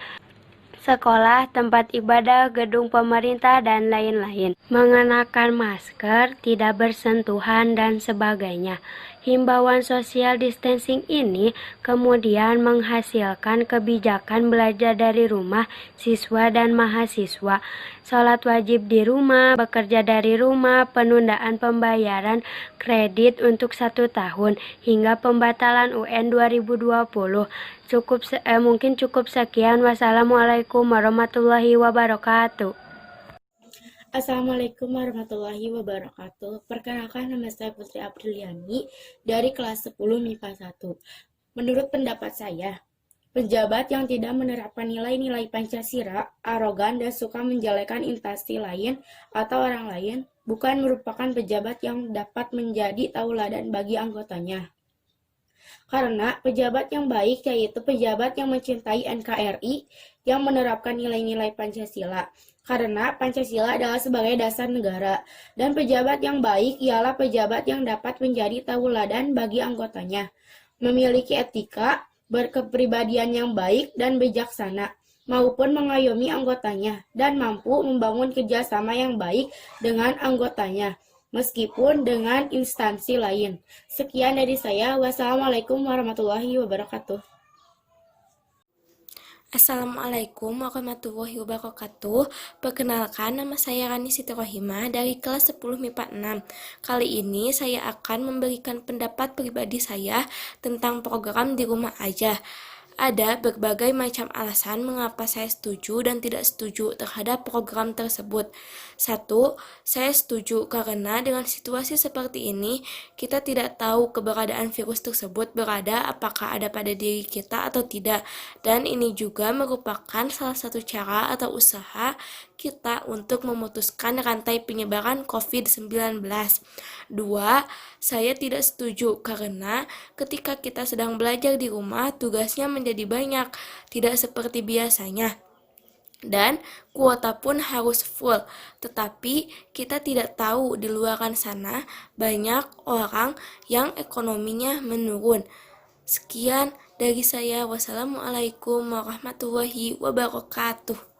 sekolah, tempat ibadah, gedung pemerintah, dan lain-lain. Mengenakan masker, tidak bersentuhan, dan sebagainya. Himbauan social distancing ini kemudian menghasilkan kebijakan belajar dari rumah siswa dan mahasiswa, sholat wajib di rumah, bekerja dari rumah, penundaan pembayaran kredit untuk 1 tahun, hingga pembatalan UN 2020. Mungkin cukup sekian. Wassalamualaikum warahmatullahi wabarakatuh. Assalamualaikum warahmatullahi wabarakatuh. Perkenalkan, nama saya Putri Apriliani dari kelas 10 MIPA 1. Menurut pendapat saya, pejabat yang tidak menerapkan nilai-nilai Pancasila, arogan dan suka menjelekan instansi lain atau orang lain bukan merupakan pejabat yang dapat menjadi tauladan bagi anggotanya. Karena pejabat yang baik yaitu pejabat yang mencintai NKRI, yang menerapkan nilai-nilai Pancasila. Karena Pancasila adalah sebagai dasar negara. Dan pejabat yang baik ialah pejabat yang dapat menjadi tauladan bagi anggotanya, memiliki etika, berkepribadian yang baik dan bijaksana, maupun mengayomi anggotanya, dan mampu membangun kerjasama yang baik dengan anggotanya, meskipun dengan instansi lain. Sekian dari saya. Wassalamualaikum warahmatullahi wabarakatuh. Assalamualaikum warahmatullahi wabarakatuh. Perkenalkan, nama saya Rani Siti Rohimah dari kelas 10 MIPA 6. Kali ini saya akan memberikan pendapat pribadi saya tentang program di rumah aja. Ada berbagai macam alasan mengapa saya setuju dan tidak setuju terhadap program tersebut. 1. Saya setuju karena dengan situasi seperti ini, kita tidak tahu keberadaan virus tersebut berada apakah ada pada diri kita atau tidak. Dan ini juga merupakan salah satu cara atau usaha kita untuk memutuskan rantai penyebaran COVID-19. 2. Saya tidak setuju karena ketika kita sedang belajar di rumah, tugasnya menjadi banyak, tidak seperti biasanya. Dan kuota pun harus full, tetapi kita tidak tahu di luar sana banyak orang yang ekonominya menurun. Sekian dari saya. Wassalamualaikum warahmatullahi wabarakatuh.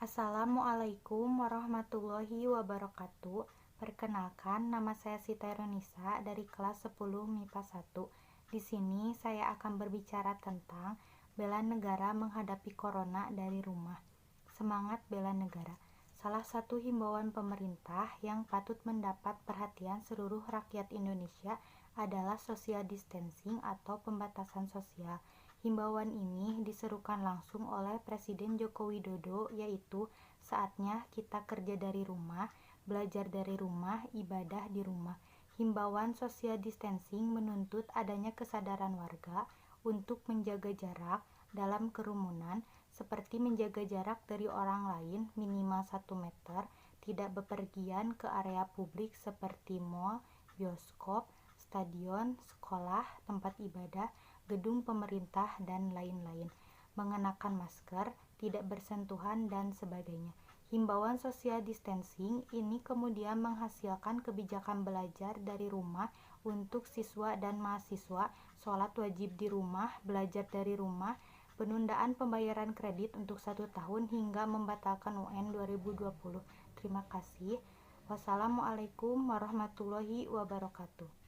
Assalamualaikum warahmatullahi wabarakatuh. Perkenalkan, nama saya Sita Ironisa dari kelas 10 MIPA 1. Di sini saya akan berbicara tentang bela negara menghadapi corona dari rumah. Semangat bela negara. Salah satu himbauan pemerintah yang patut mendapat perhatian seluruh rakyat Indonesia adalah social distancing atau pembatasan sosial. Himbauan ini diserukan langsung oleh Presiden Joko Widodo, yaitu saatnya kita kerja dari rumah, belajar dari rumah, ibadah di rumah. Himbauan social distancing menuntut adanya kesadaran warga untuk menjaga jarak dalam kerumunan, seperti menjaga jarak dari orang lain minimal 1 meter, tidak bepergian ke area publik seperti mal, bioskop, stadion, sekolah, tempat ibadah, gedung pemerintah, dan lain-lain. Mengenakan masker, tidak bersentuhan, dan sebagainya. Himbauan social distancing ini kemudian menghasilkan kebijakan belajar dari rumah untuk siswa dan mahasiswa, sholat wajib di rumah, belajar dari rumah, penundaan pembayaran kredit untuk 1 tahun hingga membatalkan UN 2020. Terima kasih. Wassalamualaikum warahmatullahi wabarakatuh.